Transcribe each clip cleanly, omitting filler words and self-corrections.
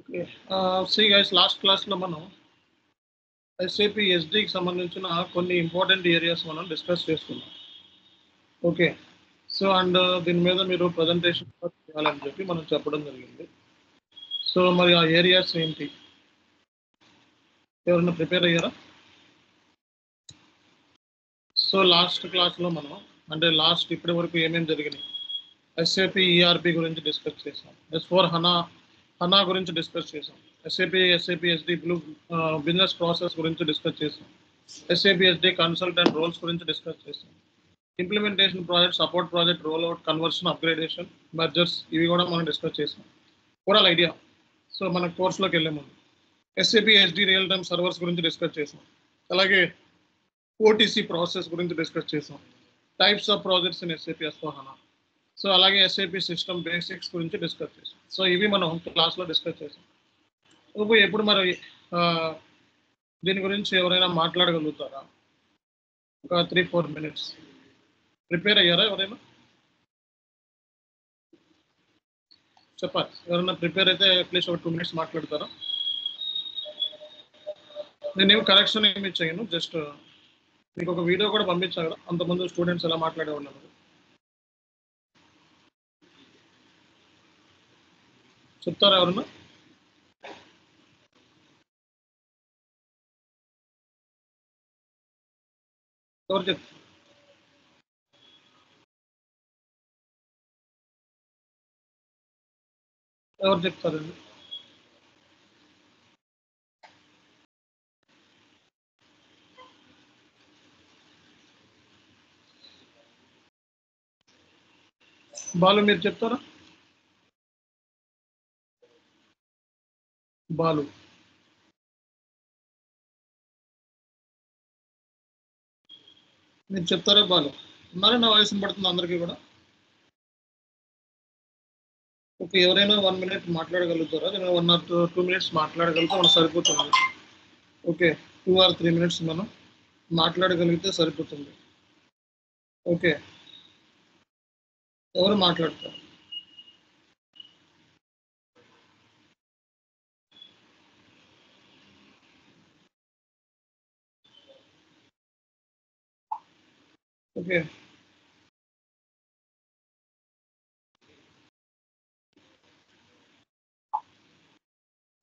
Okay. See guys, last క్లాస్‌లో మనం SAP ఎస్‌డీకి సంబంధించిన కొన్ని ఇంపార్టెంట్ ఏరియాస్ మనం డిస్కస్ చేసుకున్నాం. ఓకే. సో, దీని మీద మీరు ప్రజెంటేషన్ చేయాలని చెప్పి మనం చెప్పడం జరిగింది. సో, మరి ఆ ఏరియాస్ ఏంటి? ఎవరైనా ప్రిపేర్ అయ్యారా? సో, లాస్ట్ క్లాస్‌లో మనం ఇప్పటి వరకు ఏమేమి జరిగినాయి? SAP ERP గురించి డిస్కస్ చేసాం. హనా గురించి డిస్కస్ చేసాం. SAP SD బిజినెస్ ప్రాసెస్ గురించి డిస్కస్ చేసాం. SAP SD కన్సల్టెంట్ రోల్స్ గురించి డిస్కస్ చేసాం. Implementation project, support project, roll out, conversion, upgradation, mergers ఇవి కూడా మనం డిస్కస్ చేసాం. Overall idea. సో, మన కోర్సులోకి వెళ్ళే ముందు SAP SD real time servers గురించి డిస్కస్ చేసాం. అలాగే OTC ప్రాసెస్ గురించి డిస్కస్ చేసాం. Types of projects in SAP S/4HANA. So, అలాగే SAP సిస్టమ్ బేసిక్స్ గురించి డిస్కస్ చేసాం. సో, ఇవి మనం క్లాస్లో డిస్కస్ చేసాం. ఎప్పుడు మరి దీని గురించి ఎవరైనా మాట్లాడగలుగుతారా? ఒక 3-4 మినిట్స్. ప్రిపేర్ అయ్యారా ఎవరైనా? చెప్పాలి. ఎవరైనా ప్రిపేర్ అయితే అట్లీస్ట్ ఒక 2 మినిట్స్ మాట్లాడతారా? నేనేం కరెక్షన్ ఏమి చేయను. జస్ట్ మీకు ఒక వీడియో కూడా పంపించాను కదా, అంతకుముందు స్టూడెంట్స్ ఎలా మాట్లాడేవాళ్ళు. చెప్తారా ఎవరన్నా? ఎవరు చెప్తారు? ఎవరు చెప్తారండి? బాలు మీరు చెప్తారా? బాలు మీరు చెప్తారా? బాలు ఉన్నారా? నా వాయిస్ వినపడుతుంది అందరికీ కూడా? ఓకే. ఎవరైనా 1 మినిట్ మాట్లాడగలుగుతారా? నేను 1 ఆర్ 2 మినిట్స్ మాట్లాడగలిగితే మనకు సరిపోతుంది. ఓకే. 2 ఆర్ 3 మినిట్స్ మనం మాట్లాడగలిగితే సరిపోతుంది. ఓకే. ఎవరు మాట్లాడతారు? ఓకే.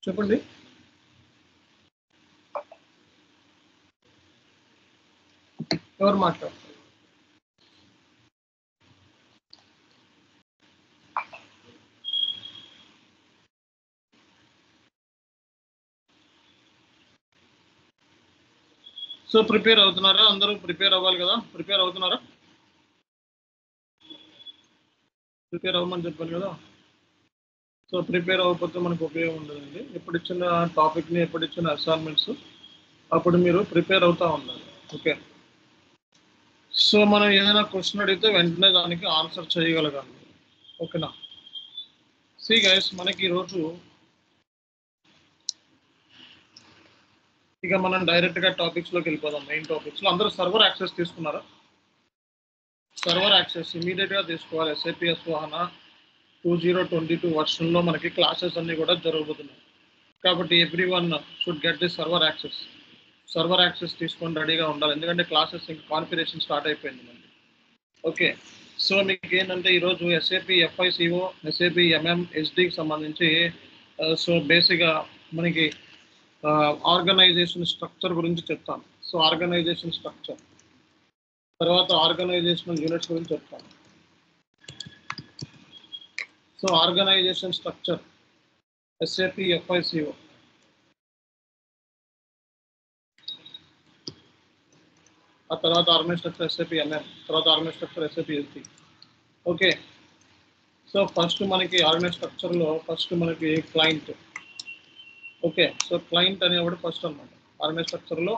చెప్పండి. ఎవరు మాట్లాడతారు? సో, ప్రిపేర్ అవుతున్నారా? అందరూ ప్రిపేర్ అవ్వాలి కదా? ప్రిపేర్ అవుతున్నారా? ప్రిపేర్ అవ్వమని చెప్పాను కదా. సో, ప్రిపేర్ అవ్వకపోతే మనకు ఉపయోగం ఉండదండి. ఎప్పుడు ఇచ్చిన టాపిక్ని, ఎప్పుడు ఇచ్చిన అసైన్మెంట్స్ అప్పుడు మీరు ప్రిపేర్ అవుతూ ఉండాలి. ఓకే. సో, మనం ఏదైనా క్వశ్చన్ అడిగితే వెంటనే దానికి ఆన్సర్ చేయగలగాలి. ఓకేనా? సి గైస్, మనకి ఈరోజు ఇక మనం డైరెక్ట్గా టాపిక్స్లోకి వెళ్ళిపోదాం. మెయిన్ టాపిక్స్లో అందరూ సర్వర్ యాక్సెస్ తీసుకున్నారా? సర్వర్ యాక్సెస్ ఇమీడియట్గా తీసుకోవాలి. SAP S/4HANA 2022 వర్షన్లో మనకి క్లాసెస్ అన్నీ కూడా జరగబోతున్నాయి. కాబట్టి everyone should get the server access. Server access తీసుకొని రెడీగా ఉండాలి. ఎందుకంటే క్లాసెస్ ఇంకా కాన్ఫిగరేషన్ స్టార్ట్ అయిపోయింది మనకి. ఓకే. సో, మీకు ఏంటంటే ఈరోజు SAP FICO, SAP SDకి సంబంధించి సో బేసిక్గా మనకి ఆర్గనైజేషన్ స్ట్రక్చర్ గురించి చెప్తాను. సో, ఆర్గనైజేషన్ స్ట్రక్చర్ తర్వాత ఆర్గనైజేషనల్ యూనిట్స్ గురించి చెప్తాను. So, organisation structure SAP FICO, ఆ తర్వాత ఆర్గనైజ్ స్ట్రక్చర్ SAP తర్వాత organise structure SAP SD. Okay. So, first మనకి ఆర్గనైజ్ స్ట్రక్చర్లో ఫస్ట్ మనకి క్లయింట్. ఓకే. సో, క్లయింట్ అనేవాడు ఫస్ట్ అనమాట. ఆర్గనైజ్ స్ట్రక్చర్లో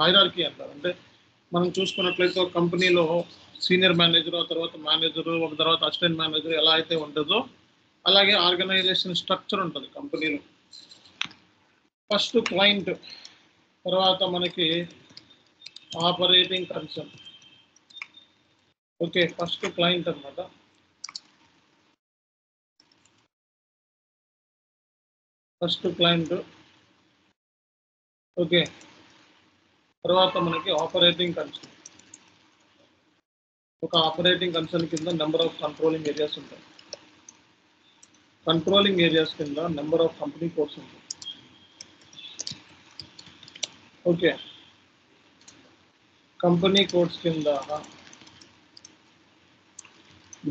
హైరార్కీ అంటారు. అంటే మనం చూసుకున్నట్లయితే ఒక కంపెనీలో సీనియర్ మేనేజర్, ఆ తర్వాత మేనేజరు, ఒక తర్వాత అసిస్టెంట్ మేనేజర్ ఎలా అయితే ఉంటుందో అలాగే ఆర్గనైజేషన్ స్ట్రక్చర్ ఉంటుంది కంపెనీలో. ఫస్ట్ క్లయింట్, తర్వాత మనకి operating concern. Okay. First client అనమాట. First client. ఓకే, తర్వాత మనకి ఆపరేటింగ్ కన్సర్న్. ఒక ఆపరేటింగ్ కన్సర్న్ కింద నెంబర్ ఆఫ్ కంట్రోలింగ్ ఏరియాస్ ఉంటాయి. కంట్రోలింగ్ ఏరియాస్ కింద నెంబర్ ఆఫ్ కంపెనీ కోడ్స్ ఉంటాయి. ఓకే, కంపెనీ కోడ్స్ కింద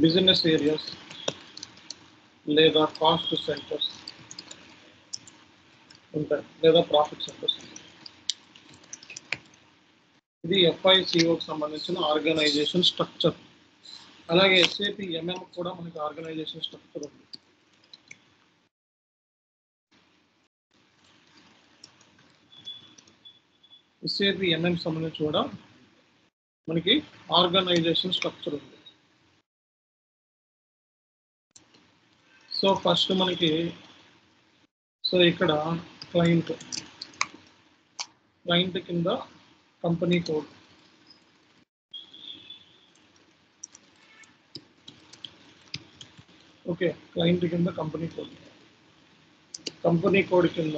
బిజినెస్ ఏరియాస్ లేదా కాస్ట్ సెంటర్స్ ఉంటాయి, లేదా ప్రాఫిట్ సెంటర్స్ ఉంటాయి. ఇది FICOకి సంబంధించిన ఆర్గనైజేషన్ స్ట్రక్చర్. అలాగే SAP MM కూడా మనకి ఆర్గనైజేషన్ స్ట్రక్చర్ ఉంది. SAP MM సంబంధించి కూడా మనకి ఆర్గనైజేషన్ స్ట్రక్చర్ ఉంది. సో ఫస్ట్ మనకి ఇక్కడ క్లయింట్ కింద కంపెనీ కోడ్. ఓకే, క్లయింట్ కింద కంపెనీ కోడ్ కింద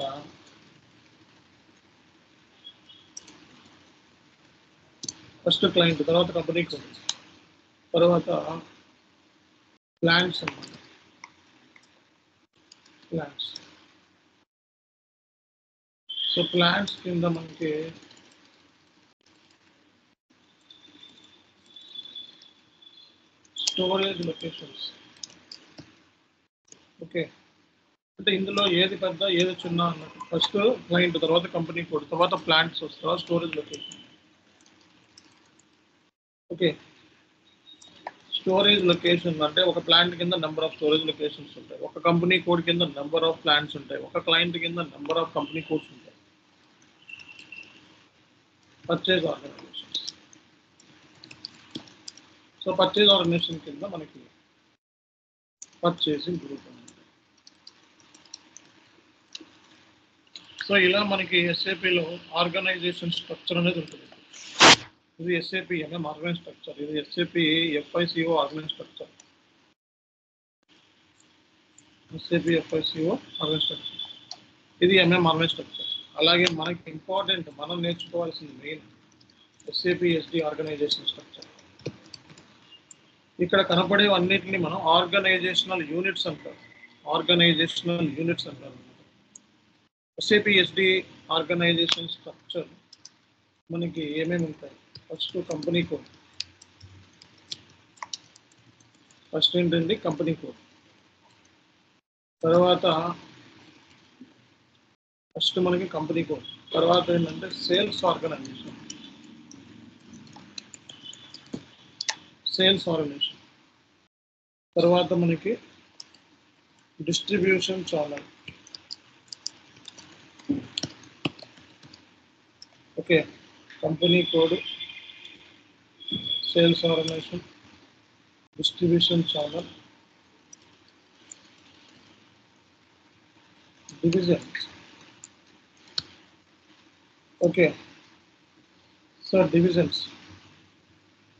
ఫస్ట్ క్లయింట్, తర్వాత కంపెనీ కోడ్, తర్వాత ప్లాన్స్ అన్నమాట. ప్లాన్స్. సో ప్లాన్స్ కింద మనకి స్టోరేజ్ లొకేషన్స్. ఓకే, అంటే ఇందులో ఏది పెద్ద ఏది చిన్న అన్నట్టు. ఫస్ట్ క్లయింట్, తర్వాత కంపెనీ కోడ్, తర్వాత ప్లాంట్స్ వస్తారు, storage location. Okay, storage location అంటే ఒక ప్లాంట్ కింద నెంబర్ ఆఫ్ స్టోరేజ్ లొకేషన్స్ ఉంటాయి, ఒక కంపెనీ కోడ్ కింద నెంబర్ ఆఫ్ ప్లాంట్స్ ఉంటాయి, ఒక క్లయింట్ కింద నెంబర్ ఆఫ్ కంపెనీ కోడ్స్ ఉంటాయి. Purchase organisations. So purchase organisation కింద మనకి పర్చేసింగ్ గ్రూప్ ఉంది. సో ఇలా మనకి SAPలో ఆర్గనైజేషన్ స్ట్రక్చర్ అనేది ఉంటుంది. ఇది SAP MM ఆర్గనైజ్ స్ట్రక్చర్, ఇది SAP FICO organise structure. SAP FICO organise structure, ఇది MM ఆర్గనైజ్ స్ట్రక్చర్. అలాగే మనకి ఇంపార్టెంట్ మనం నేర్చుకోవాల్సింది main SAP SD organisation structure. ఇక్కడ కనపడేవన్నిటిని మనం ఆర్గనైజేషనల్ యూనిట్స్ అంటారు. SAP SD ఆర్గనైజేషన్ స్ట్రక్చర్ మనకి ఏమేమి ఉంటాయి? First company code. ఫస్ట్ ఏంటండి? Company code. తర్వాత ఫస్ట్ మనకి కంపెనీ కోడ్, తర్వాత ఏంటంటే సేల్స్ ఆర్గనైజేషన్. తర్వాత మనకి distribution channel. Okay, company code, sales organisation, distribution channel, divisions. Okay, so divisions.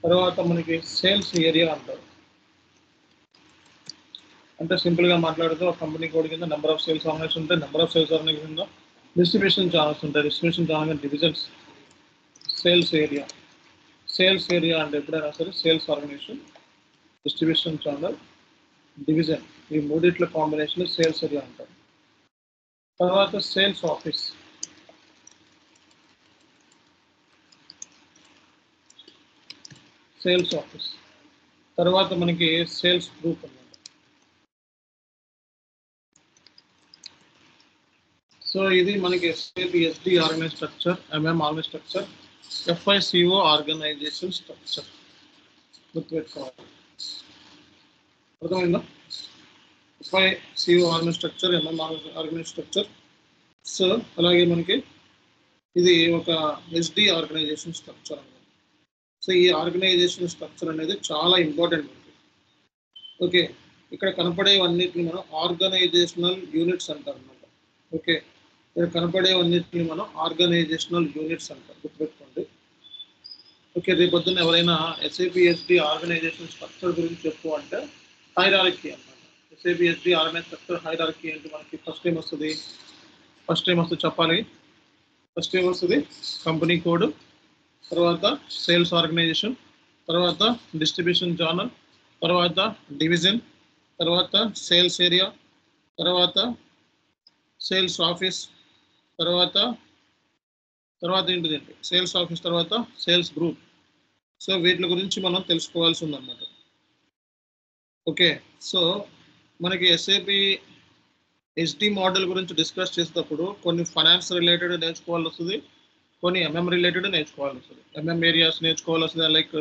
తర్వాత మనకి సేల్స్ ఏరియా అంటారు. అంటే సింపుల్గా మాట్లాడితే ఒక కంపెనీ కోడ్ కింద నెంబర్ ఆఫ్ సేల్స్ ఆర్గనైజేషన్ ఉంటాయి, నెంబర్ ఆఫ్ సేల్స్ ఆర్గనైజేషన్ కింద డిస్ట్రిబ్యూషన్ ఛానల్స్ ఉంటాయి, distribution channel divisions. Sales area అంటే ఎప్పుడైనా సరే sales organisation, distribution channel, division, ఈ మూడిట్ల కాంబినేషన్ సేల్స్ ఏరియా అంటారు. తర్వాత సేల్స్ ఆఫీస్. తర్వాత మనకి సేల్స్ గ్రూప్ అన్నమాట. సో ఇది మనకి SAP SD organise structure, MM organise structure, FICO organisation structure. గుర్తుపెట్టుకోవాలి. అర్థమైందా? FICO organise structure, MM organise structure. So అలాగే మనకి ఇది ఒక SD ఆర్గనైజేషన్ స్ట్రక్చర్ అన్నమాట. సో ఈ ఆర్గనైజేషన్ స్ట్రక్చర్ అనేది చాలా ఇంపార్టెంట్ మనకి. ఓకే, ఇక్కడ కనపడేవన్నిటిని మనం ఆర్గనైజేషనల్ యూనిట్స్ అంటారు అన్నమాట. ఓకే, ఇక్కడ కనపడేవన్నిటిని మనం ఆర్గనైజేషనల్ యూనిట్స్ అంటారు, గుర్తుపెట్టుకోండి. ఓకే, రేపు పొద్దున్న ఎవరైనా SAP SD ఆర్గనైజేషన్ స్ట్రక్చర్ గురించి చెప్పు అంటే హైరార్కీ అన్నమాట. SAP SD organise structure hierarchy అంటే మనకి ఫస్ట్ ఏం వస్తుంది? ఫస్ట్ ఏం వస్తుంది చెప్పాలి. ఫస్ట్ ఏం వస్తుంది? కంపెనీ కోడ్, తర్వాత సేల్స్ ఆర్గనైజేషన్, తర్వాత డిస్ట్రిబ్యూషన్ ఛానల్, తర్వాత డివిజన్, తర్వాత సేల్స్ ఏరియా, తర్వాత సేల్స్ ఆఫీస్, తర్వాత ఏంటిదండి సేల్స్ ఆఫీస్, తర్వాత సేల్స్ గ్రూప్. సో వీటి గురించి మనం తెలుసుకోవాల్సి ఉందన్నమాట. ఓకే, సో మనకి ఎస్ఏపి ఎస్డి మోడల్ గురించి డిస్కస్ చేసేటప్పుడు కొన్ని ఫైనాన్స్ రిలేటెడ్ నేర్చుకోవాల్సి వస్తుంది, కొన్ని ఎంఎం రిలేటెడ్ నేర్చుకోవాల్సి వస్తుంది. ఎంఎం ఏరియాస్ నేర్చుకోవాల్సి వస్తుంది, లైక్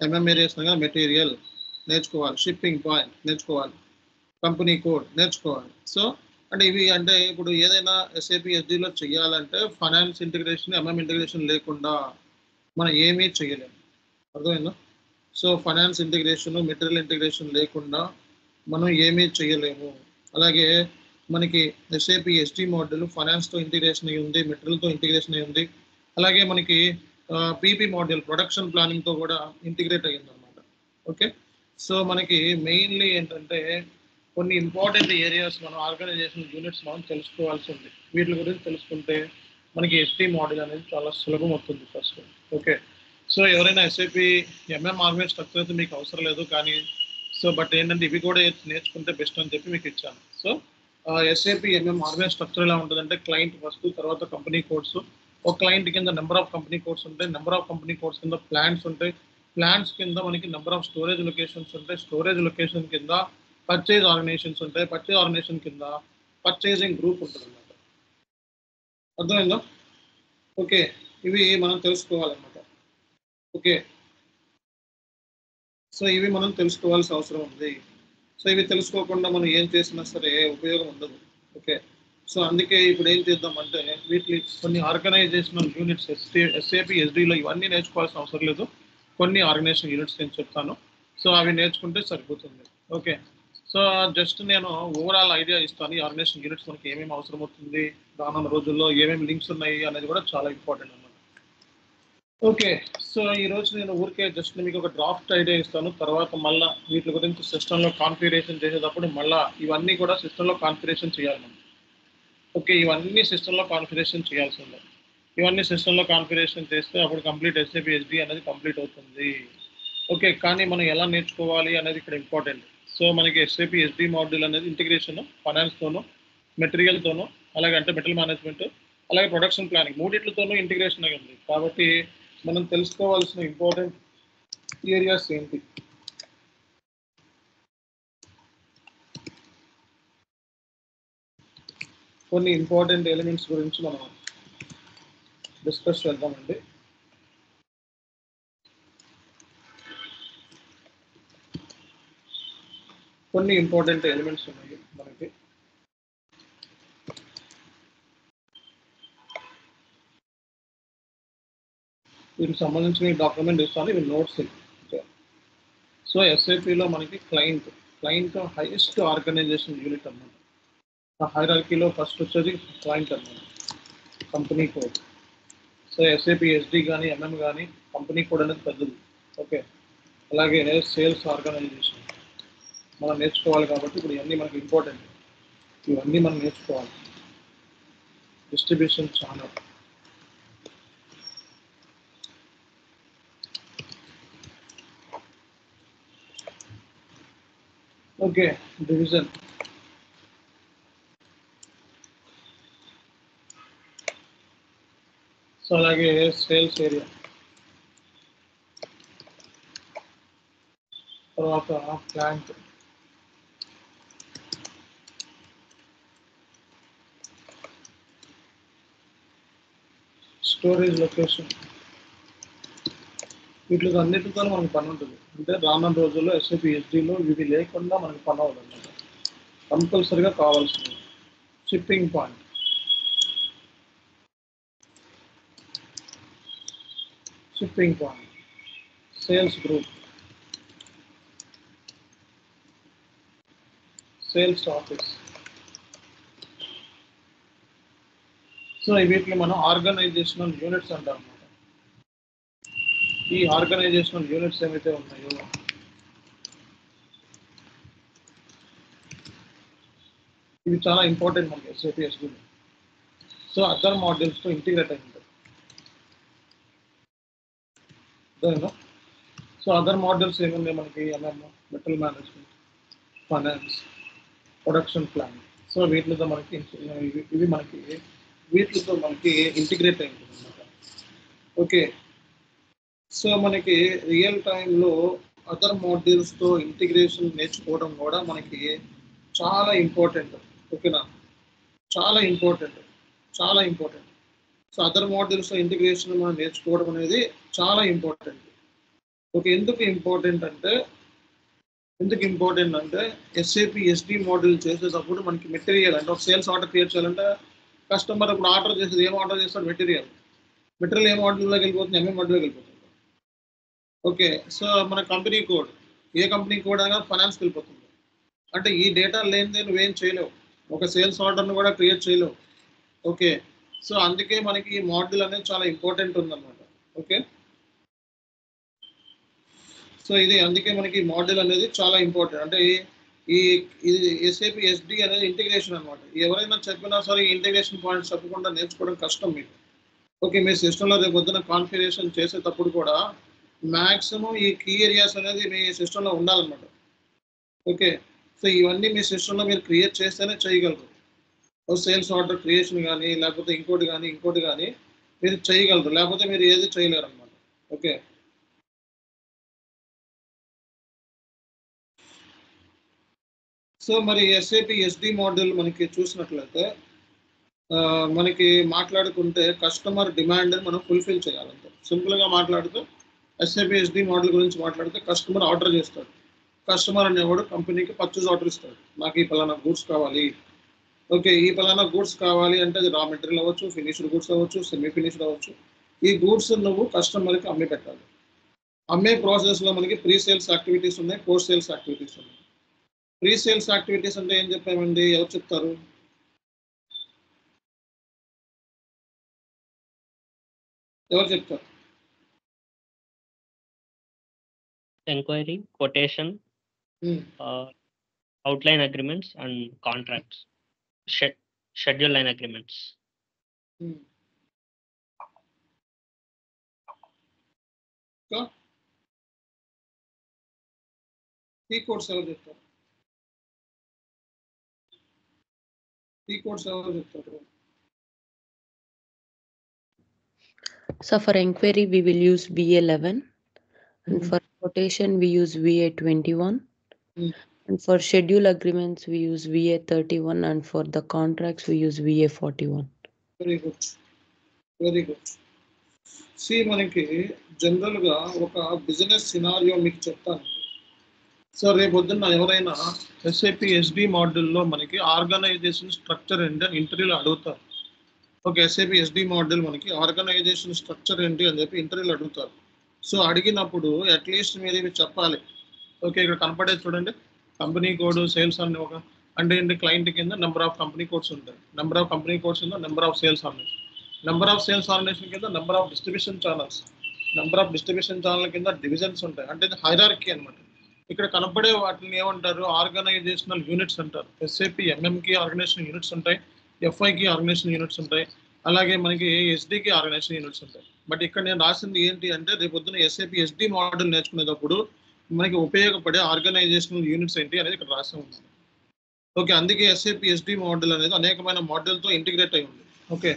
ఎంఎం ఏరియాస్ మెటీరియల్ నేర్చుకోవాలి, షిప్పింగ్ పాయింట్ నేర్చుకోవాలి, కంపెనీ కోడ్ నేర్చుకోవాలి. సో అంటే ఇవి అంటే ఇప్పుడు ఏదైనా ఎస్ఏపి ఎస్డిలో చేయాలంటే ఫైనాన్స్ ఇంటిగ్రేషన్, ఎంఎం ఇంటిగ్రేషన్ లేకుండా మనం ఏమీ చేయలేము. అర్థమైందా? So finance integration, material integration లేకుండా మనం ఏమీ చేయలేము. అలాగే మనకి ఎస్ఏపి ఎస్డి మోడల్ ఫైనాన్స్తో ఇంటిగ్రేషన్ అయి ఉంది, మెటీరియల్తో ఇంటిగ్రేషన్ అయి ఉంది. అలాగే మనకి పీపీ మోడల్ ప్రొడక్షన్ ప్లానింగ్తో కూడా ఇంటిగ్రేట్ అయ్యింది అనమాట. ఓకే, సో మనకి మెయిన్లీ ఏంటంటే కొన్ని ఇంపార్టెంట్ ఏరియాస్ మనం ఆర్గనైజేషన్ యూనిట్స్ మనం తెలుసుకోవాల్సి ఉంది. వీటి గురించి తెలుసుకుంటే మనకి ఎస్డి మోడల్ అనేది చాలా సులభం అవుతుంది ఫస్ట్. ఓకే, సో ఎవరైనా ఎస్ఏపి ఎంఎం ఆర్గనైజ్ స్ట్రక్చర్ అయితే మీకు అవసరం లేదు, కానీ సో బట్ ఏంటంటే ఇవి కూడా నేర్చుకుంటే బెస్ట్ అని చెప్పి మీకు ఇచ్చాను. So SAP MM organise structure ఎలా ఉంటుందంటే క్లయింట్ ఫస్ట్, తర్వాత కంపెనీ కోడ్స్. ఒక క్లయింట్ కింద నెంబర్ ఆఫ్ కంపెనీ కోడ్స్ ఉంటాయి, నెంబర్ ఆఫ్ కంపెనీ కోడ్స్ కింద ప్లాన్స్ ఉంటాయి, ప్లాన్స్ కింద మనకి నెంబర్ ఆఫ్ స్టోరేజ్ లొకేషన్స్ ఉంటాయి, స్టోరేజ్ లొకేషన్ కింద పర్చేజ్ ఆర్గనైజేషన్స్ ఉంటాయి, పర్చేజ్ ఆర్గనైజేషన్ కింద పర్చేజింగ్ గ్రూప్ ఉంటుంది అనమాట. అర్థమైందా? ఓకే, ఇవి మనం తెలుసుకోవాలన్నమాట. ఓకే, సో ఇవి మనం తెలుసుకోవాల్సిన అవసరం ఉంది. సో ఇవి తెలుసుకోకుండా మనం ఏం చేసినా సరే ఉపయోగం ఉండదు. ఓకే, సో అందుకే ఇప్పుడు ఏం చేద్దామంటే వీటిని కొన్ని ఆర్గనైజేషనల్ యూనిట్స్ ఎస్ఏపి ఎస్డిలో ఇవన్నీ నేర్చుకోవాల్సిన అవసరం లేదు. కొన్ని ఆర్గనైజేషన్ యూనిట్స్ నేను చెప్తాను, సో అవి నేర్చుకుంటే సరిపోతుంది. ఓకే, సో జస్ట్ నేను ఓవరాల్ ఐడియా ఇస్తాను. ఈ ఆర్గనైజేషన్ యూనిట్స్ మనకి ఏమేమి అవసరం అవుతుంది, రానున్న రోజుల్లో ఏమేమి లింక్స్ ఉన్నాయి అనేది కూడా చాలా ఇంపార్టెంట్ అన్నమాట. ఓకే, సో ఈరోజు నేను ఊరికే జస్ట్ మీకు ఒక డ్రాఫ్ట్ ఐడియా ఇస్తాను. తర్వాత మళ్ళీ వీటి గురించి సిస్టంలో కాన్ఫిగరేషన్ చేసేటప్పుడు మళ్ళీ ఇవన్నీ కూడా సిస్టంలో కాన్ఫిగరేషన్ చేయాలి మనం. ఓకే, ఇవన్నీ సిస్టంలో కాన్ఫిగరేషన్ చేయాల్సి ఉంది. ఇవన్నీ సిస్టంలో కాన్ఫిగరేషన్ చేస్తే అప్పుడు కంప్లీట్ ఎస్ఏపి ఎస్డి అనేది కంప్లీట్ అవుతుంది. ఓకే, కానీ మనం ఎలా నేర్చుకోవాలి అనేది ఇక్కడ ఇంపార్టెంట్. సో మనకి ఎస్ఏపి ఎస్డి మాడ్యూల్ అనేది ఇంటిగ్రేషన్ ఫైనాన్స్తోనూ, మెటీరియల్తోనూ, అలాగే అంటే మెటీరియల్ మేనేజ్మెంట్, అలాగే ప్రొడక్షన్ ప్లానింగ్ మూడిట్లతోనూ ఇంటిగ్రేషన్ అయి ఉంది. కాబట్టి మనం తెలుసుకోవాల్సిన ఇంపార్టెంట్ ఏరియాస్ ఏంటి? కొన్ని ఇంపార్టెంట్ ఎలిమెంట్స్ గురించి మనం డిస్కస్ చేద్దామండి. కొన్ని ఇంపార్టెంట్ ఎలిమెంట్స్ ఉన్నాయి మనకి. వీటికి సంబంధించిన డాక్యుమెంట్ ఇస్తాను, ఇవి నోట్స్. ఓకే, సో ఎస్ఐపిలో మనకి క్లయింట్ హైయెస్ట్ ఆర్గనైజేషన్ యూనిట్ అన్నమాట. ఆ హైరార్కీలో ఫస్ట్ వచ్చేది క్లయింట్ అన్నమాట, company code. So SAP SD కానీ ఎంఎం కానీ కంపెనీ కోడ్ అనేది పెద్దది. ఓకే, అలాగే సేల్స్ ఆర్గనైజేషన్ మనం నేర్చుకోవాలి కాబట్టి ఇప్పుడు ఇవన్నీ మనకి ఇంపార్టెంట్. ఇవన్నీ మనం నేర్చుకోవాలి. Distribution channel, okay, division, so అలాగే సేల్స్ ఏరియా, తర్వాత ప్లాంట్, స్టోరేజ్ లొకేషన్. వీటికి అన్నిటితో మనకు పని ఉంటుంది. అంటే రానున్న రోజుల్లో ఎస్ఏపి ఎస్డిలో ఇవి లేకుండా మనకు పని అవ్వదు అన్నమాట, కంపల్సరీగా కావాల్సింది. Shipping point, sales group, sales office. So వీటిని మనం ఆర్గనైజేషనల్ యూనిట్స్ అంటాం అన్నమాట. ఈ ఆర్గనైజేషనల్ యూనిట్స్ ఏవైతే ఉన్నాయో ఇవి చాలా ఇంపార్టెంట్ మనకి ఎస్ఏపి ఎస్డిలో. సో అదర్ మాడ్యూల్స్తో ఇంటిగ్రేట్ అయి ఉంటుంది. సో అదర్ మాడ్యూల్స్ ఏమున్నాయి మనకి? MM, metal management, finance, production plan. So వీటితో మనకి ఇవి మనకి వీటితో మనకి ఇంటిగ్రేట్ అయి ఉంటుంది అనమాట. ఓకే, సో మనకి రియల్ టైంలో అదర్ మాడ్యూల్స్తో ఇంటిగ్రేషన్ నేర్చుకోవడం కూడా మనకి చాలా ఇంపార్టెంట్. ఓకేనా, చాలా ఇంపార్టెంట్, చాలా ఇంపార్టెంట్. సో అదర్ మాడ్యూల్స్తో ఇంటిగ్రేషన్ మనం నేర్చుకోవడం అనేది చాలా ఇంపార్టెంట్. ఓకే, ఎందుకు ఇంపార్టెంట్ అంటే ఎస్ఏపి ఎస్డి మాడ్యూల్ చేసేటప్పుడు మనకి మెటీరియల్ అంటే ఒక సేల్స్ ఆర్డర్ క్రియేట్ చేయాలంటే కస్టమర్ ఇప్పుడు ఆర్డర్ చేసేది ఏం ఆర్డర్ చేస్తాడు? మెటీరియల్ ఏ మాడ్యూల్లోకి వెళ్ళిపోతుంది? ఎంఏ మాడ్యూల్లోకి వెళ్ళిపోతుంది. ఓకే, సో మన కంపెనీ కోడ్, ఏ కంపెనీ కోడ్ అయినా ఫైనాన్స్కి వెళ్ళిపోతుంది. అంటే ఈ డేటా లేనిదే నువ్వేం చేయలేవు, ఒక సేల్స్ ఆర్డర్ను కూడా క్రియేట్ చేయలేవు. ఓకే, సో అందుకే మనకి ఈ మాడ్యూల్ అనేది చాలా ఇంపార్టెంట్ ఉందన్నమాట. ఓకే, సో ఇది అందుకే మనకి మాడ్యూల్ అనేది చాలా ఇంపార్టెంట్. అంటే ఈ ఇది ఎస్ఏపి ఎస్డి అనేది ఇంటిగ్రేషన్ అనమాట. ఎవరైనా చెప్పినా సరే ఇంటిగ్రేషన్ పాయింట్స్ చెప్పకుండా నేర్చుకోవడం కష్టం మీకు. ఓకే, మీ సిస్టంలో రేపు పొద్దున కాన్ఫిగరేషన్ చేసేటప్పుడు కూడా మ్యాక్సిమం ఈ కీ ఏరియాస్ అనేది మీ సిస్టంలో ఉండాలన్నమాట. ఓకే, సో ఇవన్నీ మీ సిస్టంలో మీరు క్రియేట్ చేస్తేనే చేయగలరు. సేల్స్ ఆర్డర్ క్రియేషన్ కానీ లేకపోతే ఇంకోటి కానీ మీరు చేయగలరు, లేకపోతే మీరు ఏది చేయలేరు అనమాట. ఓకే, సో మరి ఎస్ఏపి ఎస్డి మాడ్యూల్ మనకి చూసినట్లయితే మనకి మాట్లాడుకుంటే కస్టమర్ డిమాండ్ మనం ఫుల్ఫిల్ చేయాలంటే సింపుల్గా మాట్లాడుతూ ఎస్ఏపి ఎస్డి మాడ్యూల్ గురించి మాట్లాడితే కస్టమర్ ఆర్డర్ చేస్తాడు. కస్టమర్ అనేవాడు కంపెనీకి పర్చేజ్ ఆర్డర్ ఇస్తాడు, నాకు ఈ పలానా గూడ్స్ కావాలి. ఓకే, ఈ పలానా గూడ్స్ కావాలి అంటే అది రా మెటీరియల్ అవ్వచ్చు, ఫినిష్డ్ గూడ్స్ అవ్వచ్చు, సెమీ ఫినిష్డ్ అవ్వచ్చు. ఈ గూడ్స్ నువ్వు కస్టమర్కి అమ్మి పెట్టాలి. అమ్మే ప్రాసెస్లో మనకి ప్రీ సేల్స్ యాక్టివిటీస్ ఉన్నాయి, పోస్ట్ సేల్స్ యాక్టివిటీస్ ఉన్నాయి. ప్రీ సేల్స్ యాక్టివిటీస్ అంటే ఏం చెప్పామండి? ఎవరు చెప్తారు? ఎవరు చెప్తారు? Enquiry, quotation, outline agreements and contracts, schedule line agreements. P codes ఎవరు చెప్తారు? P codes ఎవరు చెప్తారు? So for enquiry we will use VA11 and for quotation we use VA21 and for schedule agreements we use VA31 and for the contracts we use VA41. Very good, very good. See మనకి జనరల్గా ఒక business scenario మీకు చెప్తాను. So రేపు పొద్దున్న ఎవరైనా SAP SD మాడ్యూల్లో మనకి ఆర్గనైజేషన్ స్ట్రక్చర్ ఏంటి ఇంటర్వ్యూలో అడుగుతారు. ఓకే, ఎస్ఏపి ఎస్డి మాడ్యూల్ మనకి ఆర్గనైజేషన్ స్ట్రక్చర్ ఏంటి అని చెప్పి ఇంటర్వ్యూలో అడుగుతారు. సో అడిగినప్పుడు అట్లీస్ట్ మీరు ఇవి చెప్పాలి. ఓకే, ఇక్కడ కనపడేది చూడండి, కంపెనీ కోడ్, సేల్స్ అనే ఒక అంటే ఏంటి క్లయింట్ కింద నెంబర్ ఆఫ్ కంపెనీ కోడ్స్ ఉంటాయి. నెంబర్ ఆఫ్ కంపెనీ కోడ్స్ కింద number of sales organisation, number of sales organisation కింద number of distribution channels, number of distribution channel కింద డివిజన్స్ ఉంటాయి. అంటే ఇది హైరార్కీ అనమాట. ఇక్కడ కనపడే వాటిని ఏమంటారు? ఆర్గనైజేషనల్ యూనిట్స్ అంటారు. ఎస్ఏపి ఎంఎంకి ఆర్గనైజేషన్ యూనిట్స్ ఉంటాయి, ఎఫ్ఐకి ఆర్గనైజేషన్ యూనిట్స్ ఉంటాయి, అలాగే మనకి ఎస్డికి ఆర్గనైజేషన్ యూనిట్స్ ఉంటాయి. బట్ ఇక్కడ నేను రాసింది ఏంటి అంటే రేపు పొద్దున ఎస్ఏపి ఎస్డి మోడల్ నేర్చుకునేటప్పుడు మనకి ఉపయోగపడే ఆర్గనైజేషనల్ యూనిట్స్ ఏంటి అనేది ఇక్కడ రాసి ఉంది. ఓకే, అందుకే ఎస్ఏపి ఎస్డి మోడల్ అనేది అనేకమైన మోడల్తో ఇంటిగ్రేట్ అయి ఉంది. ఓకే,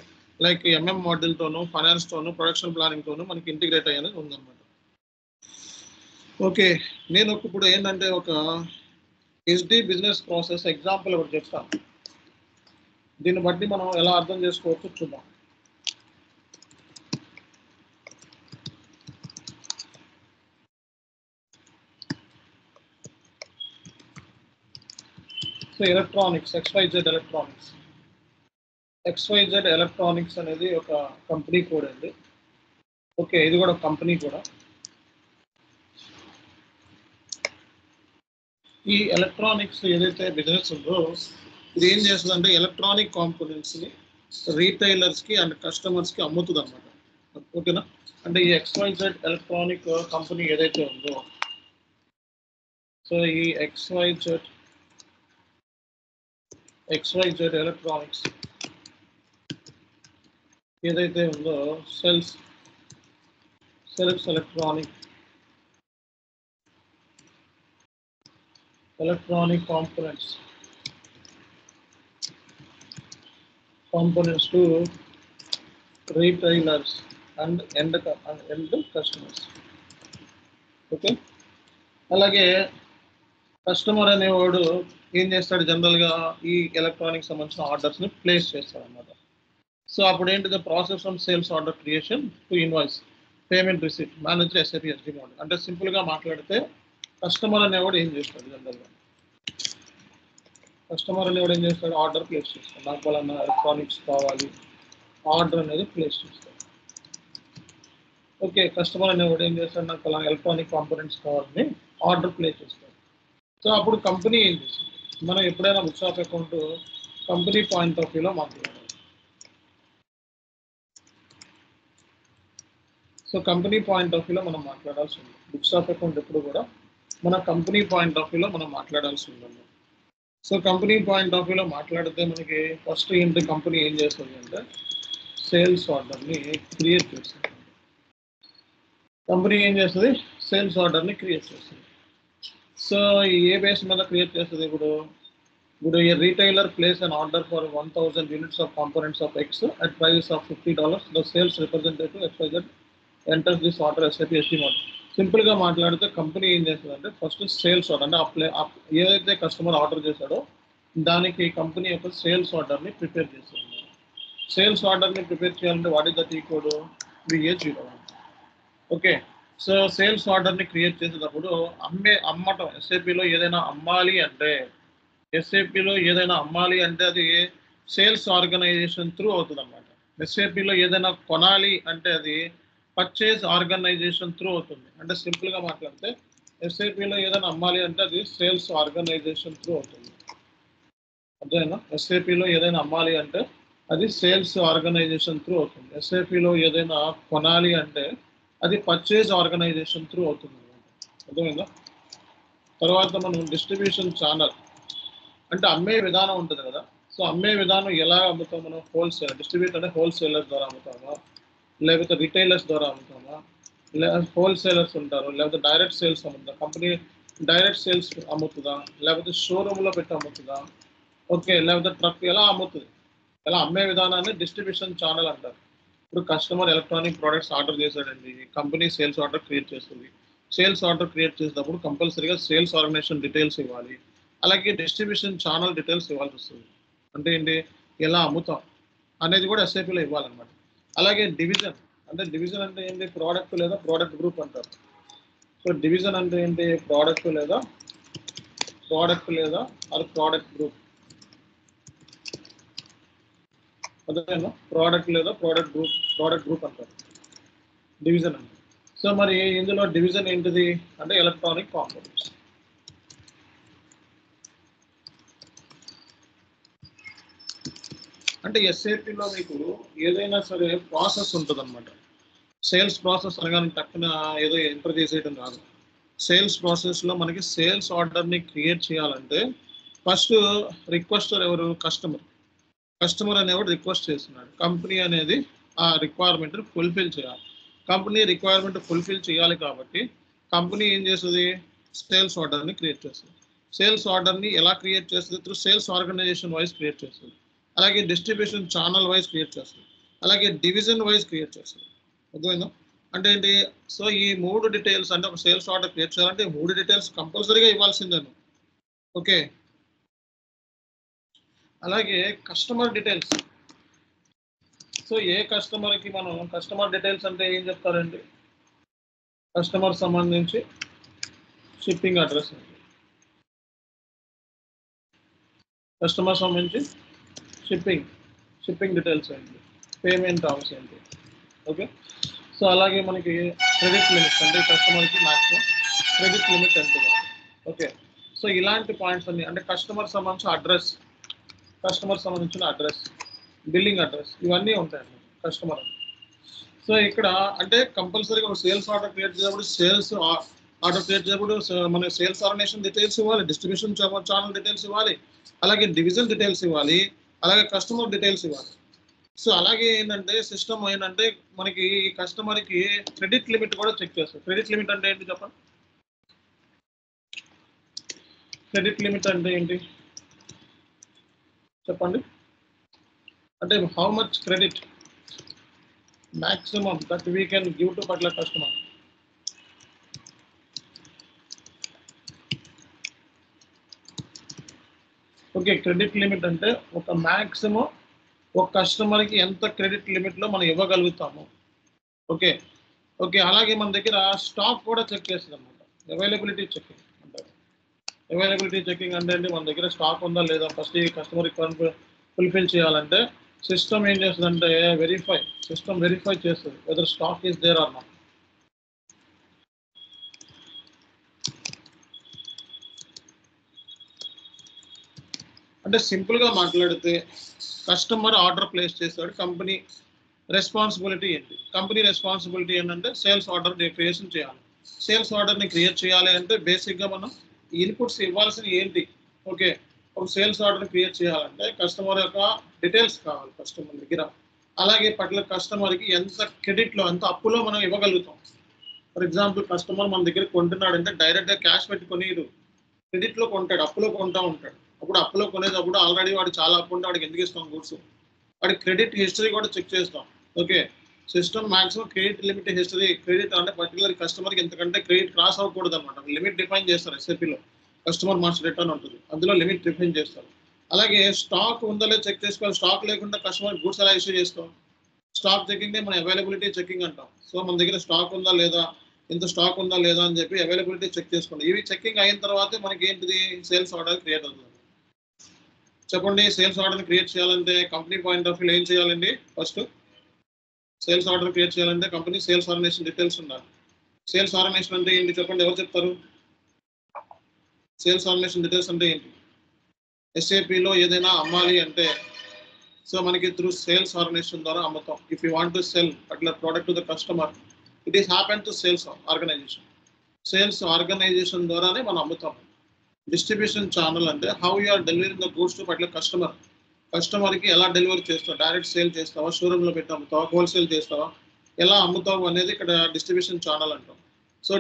లైక్ ఎంఎం మోడల్తోనూ, ఫైనాన్స్తోనూ, ప్రొడక్షన్ ప్లానింగ్తోనూ మనకి ఇంటిగ్రేట్ అయ్యేది ఉందన్నమాట. ఓకే, నేను ఇప్పుడు ఏంటంటే ఒక ఎస్డి బిజినెస్ ప్రాసెస్ ఎగ్జాంపుల్ ఒకటి చెప్తాను. దీన్ని బట్టి మనం ఎలా అర్థం చేసుకోవచ్చు చూద్దాం. So electronics, XYZ electronics. XYZ electronics అనేది ఒక కంపెనీ కోడ్ అండి. ఓకే, ఇది కూడా కంపెనీ కూడా. ఈ ఎలక్ట్రానిక్స్ ఏదైతే బిజినెస్ ఉందో ఇది ఏం చేస్తుందంటే ఎలక్ట్రానిక్ కాంపోనెంట్స్ని రీటైలర్స్కి అండ్ కస్టమర్స్కి అమ్ముతుంది అనమాట. ఓకేనా, అంటే ఈ XYZ ఎలక్ట్రానిక్ కంపెనీ ఏదైతే ఉందో, సో ఈ XYZ ఎలక్ట్రానిక్స్ ఏదైతే ఉందో cells electronic components to retailers and end customers. Okay, అలాగే కస్టమర్ అనేవాడు ఏం చేస్తాడు, జనరల్గా ఈ ఎలక్ట్రానిక్ సంబంధించిన ఆర్డర్స్ని ప్లేస్ చేస్తాడు అనమాట. సో అప్పుడు ఏంటి, the process from sales order creation to invoice payment receipt manage SAP SD model. అంటే సింపుల్గా మాట్లాడితే కస్టమర్ అనేవాడు ఏం చేస్తాడు, జనరల్గా ఆర్డర్ ప్లేస్ చేస్తాడు. నాకు వాళ్ళ ఎలక్ట్రానిక్స్ కావాలి, ఆర్డర్ అనేది ప్లేస్ చేస్తాడు. ఓకే, కస్టమర్ అనేవాడు ఏం చేస్తాడు, నాకు వాళ్ళ ఎలక్ట్రానిక్ కాంపోనెంట్స్ కావాలని ఆర్డర్ ప్లేస్ చేస్తాడు. సో అప్పుడు కంపెనీ ఏం చేస్తుంది, మనం ఎప్పుడైనా books of account company point of వ్యూలో మాట్లాడాలి. సో కంపెనీ పాయింట్ ఆఫ్ వ్యూలో మనం మాట్లాడాల్సి ఉంది. బుక్స్ ఆఫ్ అకౌంట్ ఎప్పుడు కూడా మన కంపెనీ పాయింట్ ఆఫ్ వ్యూలో మనం మాట్లాడాల్సి ఉందండి. సో కంపెనీ పాయింట్ ఆఫ్ వ్యూలో మాట్లాడితే మనకి ఫస్ట్ ఏంటి, కంపెనీ ఏం చేస్తుంది అంటే సేల్స్ ఆర్డర్ని క్రియేట్ చేస్తుంది. కంపెనీ ఏం చేస్తుంది, సేల్స్ ఆర్డర్ని క్రియేట్ చేస్తుంది. సో ఏ బేస్ మీద క్రియేట్ చేస్తుంది, ఇప్పుడు a retailer place an order for 1000 units of components of X at price of $50. The sales representative XYZ enters this order SAP SD model. సింపుల్గా మాట్లాడితే కంపెనీ ఏం చేస్తుంది అంటే ఫస్ట్ సేల్స్ ఆర్డర్ అంటే ఏదైతే కస్టమర్ ఆర్డర్ చేశాడో దానికి కంపెనీ యొక్క సేల్స్ ఆర్డర్ని ప్రిపేర్ చేస్తుంది. సేల్స్ ఆర్డర్ని ప్రిపేర్ చేయాలంటే వాట్ ఇస్ దట్ ఈ code VA01. Okay, so sales ఆర్డర్ని క్రియేట్ చేసేటప్పుడు అమ్మటం SAPలో ఏదైనా అమ్మాలి అంటే అది సేల్స్ ఆర్గనైజేషన్ త్రూ అవుతుంది అన్నమాట. SAPలో ఏదైనా కొనాలి అంటే అది పర్చేజ్ ఆర్గనైజేషన్ త్రూ అవుతుంది. అంటే సింపుల్గా మాట్లాడితే SAPలో ఏదైనా అమ్మాలి అంటే అది సేల్స్ ఆర్గనైజేషన్ త్రూ అవుతుంది. అదేనా, SAPలో ఏదైనా అమ్మాలి అంటే అది సేల్స్ ఆర్గనైజేషన్ త్రూ అవుతుంది. SAPలో ఏదైనా కొనాలి అంటే అది పర్చేజ్ ఆర్గనైజేషన్ త్రూ అవుతుంది. అర్థమైందా? తర్వాత మనం డిస్ట్రిబ్యూషన్ ఛానల్ అంటే అమ్మే విధానం ఉంటుంది కదా. సో అమ్మే విధానం ఎలా అమ్ముతాం మనం, హోల్సేల్ డిస్ట్రిబ్యూటర్ అంటే హోల్సేలర్స్ ద్వారా అమ్ముతామా, లేకపోతే రిటైలర్స్ ద్వారా అమ్ముతామా, హోల్సేలర్స్ ఉంటారు, లేకపోతే డైరెక్ట్ సేల్స్ అమ్ముతుందా, కంపెనీ డైరెక్ట్ సేల్స్ అమ్ముతుందా, లేకపోతే షోరూంలో పెట్టి అమ్ముతుందా, ఓకే, లేకపోతే ట్రక్ ఎలా అమ్ముతుంది, ఎలా అమ్మే విధానాన్ని డిస్ట్రిబ్యూషన్ ఛానల్ అంటారు. ఇప్పుడు కస్టమర్ ఎలక్ట్రానిక్ ప్రోడక్ట్స్ ఆర్డర్ చేశాడండి, కంపెనీ సేల్స్ ఆర్డర్ క్రియేట్ చేస్తుంది. సేల్స్ ఆర్డర్ క్రియేట్ చేసినప్పుడు కంపల్సరీగా సేల్స్ ఆర్గనైజేషన్ డీటెయిల్స్ ఇవ్వాలి, అలాగే డిస్ట్రిబ్యూషన్ ఛానల్ డీటెయిల్స్ ఇవ్వాల్సి వస్తుంది. అంటే ఏంటి, ఎలా అమ్ముతాం అనేది కూడా SAPలో ఇవ్వాలన్నమాట. అలాగే డివిజన్ అంటే ఏంటి, ప్రోడక్ట్ లేదా ప్రోడక్ట్ గ్రూప్ అంటారు. సో డివిజన్ అంటే ఏంటి, ప్రోడక్ట్ లేదా అది ప్రోడక్ట్ గ్రూప్. అదేనా, ప్రోడక్ట్ లేదా ప్రోడక్ట్ గ్రూప్ అంటారు డివిజన్ అంటే. సో మరి ఇందులో డివిజన్ ఏంటిది అంటే ఎలక్ట్రానిక్ కాంపోనెంట్స్. అంటే SAPలో మీకు ఏదైనా సరే ప్రాసెస్ ఉంటుంది అనమాట. సేల్స్ ప్రాసెస్ అనగానే టక్కున ఏదో ఎంటర్ చేసేయడం కాదు. సేల్స్ ప్రాసెస్లో మనకి సేల్స్ ఆర్డర్ని క్రియేట్ చేయాలంటే ఫస్ట్ రిక్వెస్టర్ ఎవరు, కస్టమర్ అనేవాడు రిక్వెస్ట్ చేస్తున్నాడు. కంపెనీ అనేది ఆ రిక్వైర్మెంట్ని ఫుల్ఫిల్ చేయాలి. కంపెనీ రిక్వైర్మెంట్ ఫుల్ఫిల్ చేయాలి కాబట్టి కంపెనీ ఏం చేస్తుంది, సేల్స్ ఆర్డర్ని క్రియేట్ చేస్తుంది. సేల్స్ ఆర్డర్ని ఎలా క్రియేట్ చేస్తుంది, through sales organisation wise create చేస్తుంది, అలాగే డిస్ట్రిబ్యూషన్ ఛానల్ వైజ్ క్రియేట్ చేస్తుంది, అలాగే డివిజన్ వైజ్ క్రియేట్ చేస్తుంది. అర్థమైందా? అంటే ఏంటి, సో ఈ 3 డీటెయిల్స్ అంటే ఒక సేల్స్ ఆర్డర్ క్రియేట్ చేయాలంటే 3 డీటెయిల్స్ కంపల్సరీగా ఇవ్వాల్సిందేను. ఓకే, అలాగే కస్టమర్ డీటెయిల్స్. సో ఏ కస్టమర్కి మనం కస్టమర్ డీటెయిల్స్ అంటే ఏం చెప్తారండి, కస్టమర్ సంబంధించి షిప్పింగ్ అడ్రస్ అండి, కస్టమర్ సంబంధించి షిప్పింగ్ డీటెయిల్స్ ఏంటి, పేమెంట్ టర్మ్స్ ఏంటి. ఓకే, సో అలాగే మనకి క్రెడిట్ లిమిట్స్ అంటే కస్టమర్కి మ్యాక్సిమం క్రెడిట్ లిమిట్ ఎంత కావాలి. ఓకే, సో ఇలాంటి పాయింట్స్ అన్ని అంటే కస్టమర్ సంబంధించిన అడ్రస్, బిల్లింగ్ అడ్రస్, ఇవన్నీ ఉంటాయండి కస్టమర్. సో ఇక్కడ అంటే కంపల్సరీగా ఒక సేల్స్ ఆర్డర్ క్రియేట్ చేసేటప్పుడు మన సేల్స్ ఆర్గనైజేషన్ డీటెయిల్స్ ఇవ్వాలి, డిస్ట్రిబ్యూషన్ ఛానల్ డీటెయిల్స్ ఇవ్వాలి, అలాగే డివిజన్ డీటెయిల్స్ ఇవ్వాలి, అలాగే కస్టమర్ డీటెయిల్స్ ఇవ్వాలి. సో అలాగే ఏంటంటే సిస్టమ్ ఏంటంటే మనకి కస్టమర్కి క్రెడిట్ లిమిట్ కూడా చెక్ చేస్తారు. క్రెడిట్ లిమిట్ అంటే ఏంటి చెప్పండి? క్రెడిట్ లిమిట్ అంటే ఏంటి చెప్పండి? అంటే how much credit maximum that we can give to particular customer. Okay, credit limit అంటే ఒక మ్యాక్సిమం ఒక కస్టమర్కి ఎంత క్రెడిట్ లిమిట్లో మనం ఇవ్వగలుగుతాము. ఓకే ఓకే, అలాగే మన దగ్గర స్టాక్ కూడా చెక్ చేస్తుంది అనమాట. అవైలబిలిటీ చెకింగ్ అంటారు. అవైలబిలిటీ చెకింగ్ అంటే మన దగ్గర స్టాక్ ఉందా లేదా ఫస్ట్ ఈ కస్టమర్ రిక్వైర్మెంట్ ఫుల్ఫిల్ చేయాలంటే సిస్టమ్ ఏం చేస్తుందంటే సిస్టమ్ వెరిఫై చేస్తుంది whether stock is there or not. అంటే సింపుల్గా మాట్లాడితే కస్టమర్ ఆర్డర్ ప్లేస్ చేస్తాడు, కంపెనీ రెస్పాన్సిబిలిటీ ఏంటి? కంపెనీ రెస్పాన్సిబిలిటీ ఏంటంటే సేల్స్ ఆర్డర్ క్రియేషన్ చేయాలి. సేల్స్ ఆర్డర్ని క్రియేట్ చేయాలి అంటే బేసిక్గా మనం ఇన్పుట్స్ ఇవ్వాల్సిన ఏంటి? ఓకే, ఒక సేల్స్ ఆర్డర్ని క్రియేట్ చేయాలంటే కస్టమర్ యొక్క డీటెయిల్స్ కావాలి కస్టమర్ దగ్గర. అలాగే పట్ల కస్టమర్కి ఎంత క్రెడిట్లో ఎంత అప్పులో మనం ఇవ్వగలుగుతాం. ఫర్ ఎగ్జాంపుల్ కస్టమర్ మన దగ్గర కొంటున్నాడంటే డైరెక్ట్గా క్యాష్ పెట్టుకొని క్రెడిట్లో కొంటాడు, అప్పులో కొంటూ ఉంటాడు. అప్పుడు అప్పులో కొనేటప్పుడు ఆల్రెడీ వాడు చాలా అప్పు ఉంటే వాడికి ఎందుకు ఇస్తాం గూడ్స్? వాడి క్రెడిట్ హిస్టరీ కూడా చెక్ చేస్తాం. Okay, system maximum credit limit history, credit అంటే పర్టికులర్ కస్టమర్కి ఎంతకంటే క్రెడిట్ క్రాస్ అవ్వకూడదు అనమాట. లిమిట్ డిఫైన్ చేస్తారు ఎస్ఏపీలో. కస్టమర్ మార్క్స్ రిటర్న్ ఉంటుంది, అందులో లిమిట్ డిఫైన్ చేస్తారు. అలాగే స్టాక్ ఉందో లేదో చెక్ చేసుకోవాలి. స్టాక్ లేకుండా కస్టమర్ గూడ్స్ ఎలా ఇష్యూ చేస్తాం? స్టాక్ చెకింగ్ మనం అవైలబిలిటీ చెకింగ్ అంటాం. సో మన దగ్గర స్టాక్ ఉందా లేదా, ఇంత స్టాక్ ఉందా లేదా అని చెప్పి అవైలబిలిటీ చెక్ చేసుకోండి. ఇవి చెకింగ్ అయిన తర్వాతే మనకి ఏంటిది సేల్స్ ఆర్డర్ క్రియేట్ అవుతుంది. చెప్పండి, సేల్స్ ఆర్డర్ క్రియేట్ చేయాలంటే కంపెనీ పాయింట్ ఆఫ్ వ్యూ ఏం చేయాలండి? ఫస్ట్ సేల్స్ ఆర్డర్ క్రియేట్ చేయాలంటే కంపెనీ సేల్స్ ఆర్గనైజేషన్ డీటెయిల్స్ ఉండాలి. సేల్స్ ఆర్గనైజేషన్ అంటే ఏంటి చెప్పండి, ఎవరు చెప్తారు? సేల్స్ ఆర్గనైజేషన్ డీటెయిల్స్ అంటే ఏంటి? ఎస్ఏపీలో ఏదైనా అమ్మాలి అంటే సో మనకి త్రూ సేల్స్ ఆర్గనైజేషన్ ద్వారా అమ్ముతాం. If you want to sell particular product to the customer, it is happen to sales organisation. Sales organisation ద్వారానే మనం అమ్ముతాం. డిస్ట్రిబ్యూషన్ ఛానల్ అంటే how you are delivering the goods to particular customer. కస్టమర్కి ఎలా delivery చేస్తావు? Direct sale చేస్తావా, షోరూంలో పెట్టి అమ్ముతావా, హోల్సేల్ చేస్తావా, ఎలా అమ్ముతావు అనేది ఇక్కడ డిస్ట్రిబ్యూషన్ ఛానల్ అంటాం. సో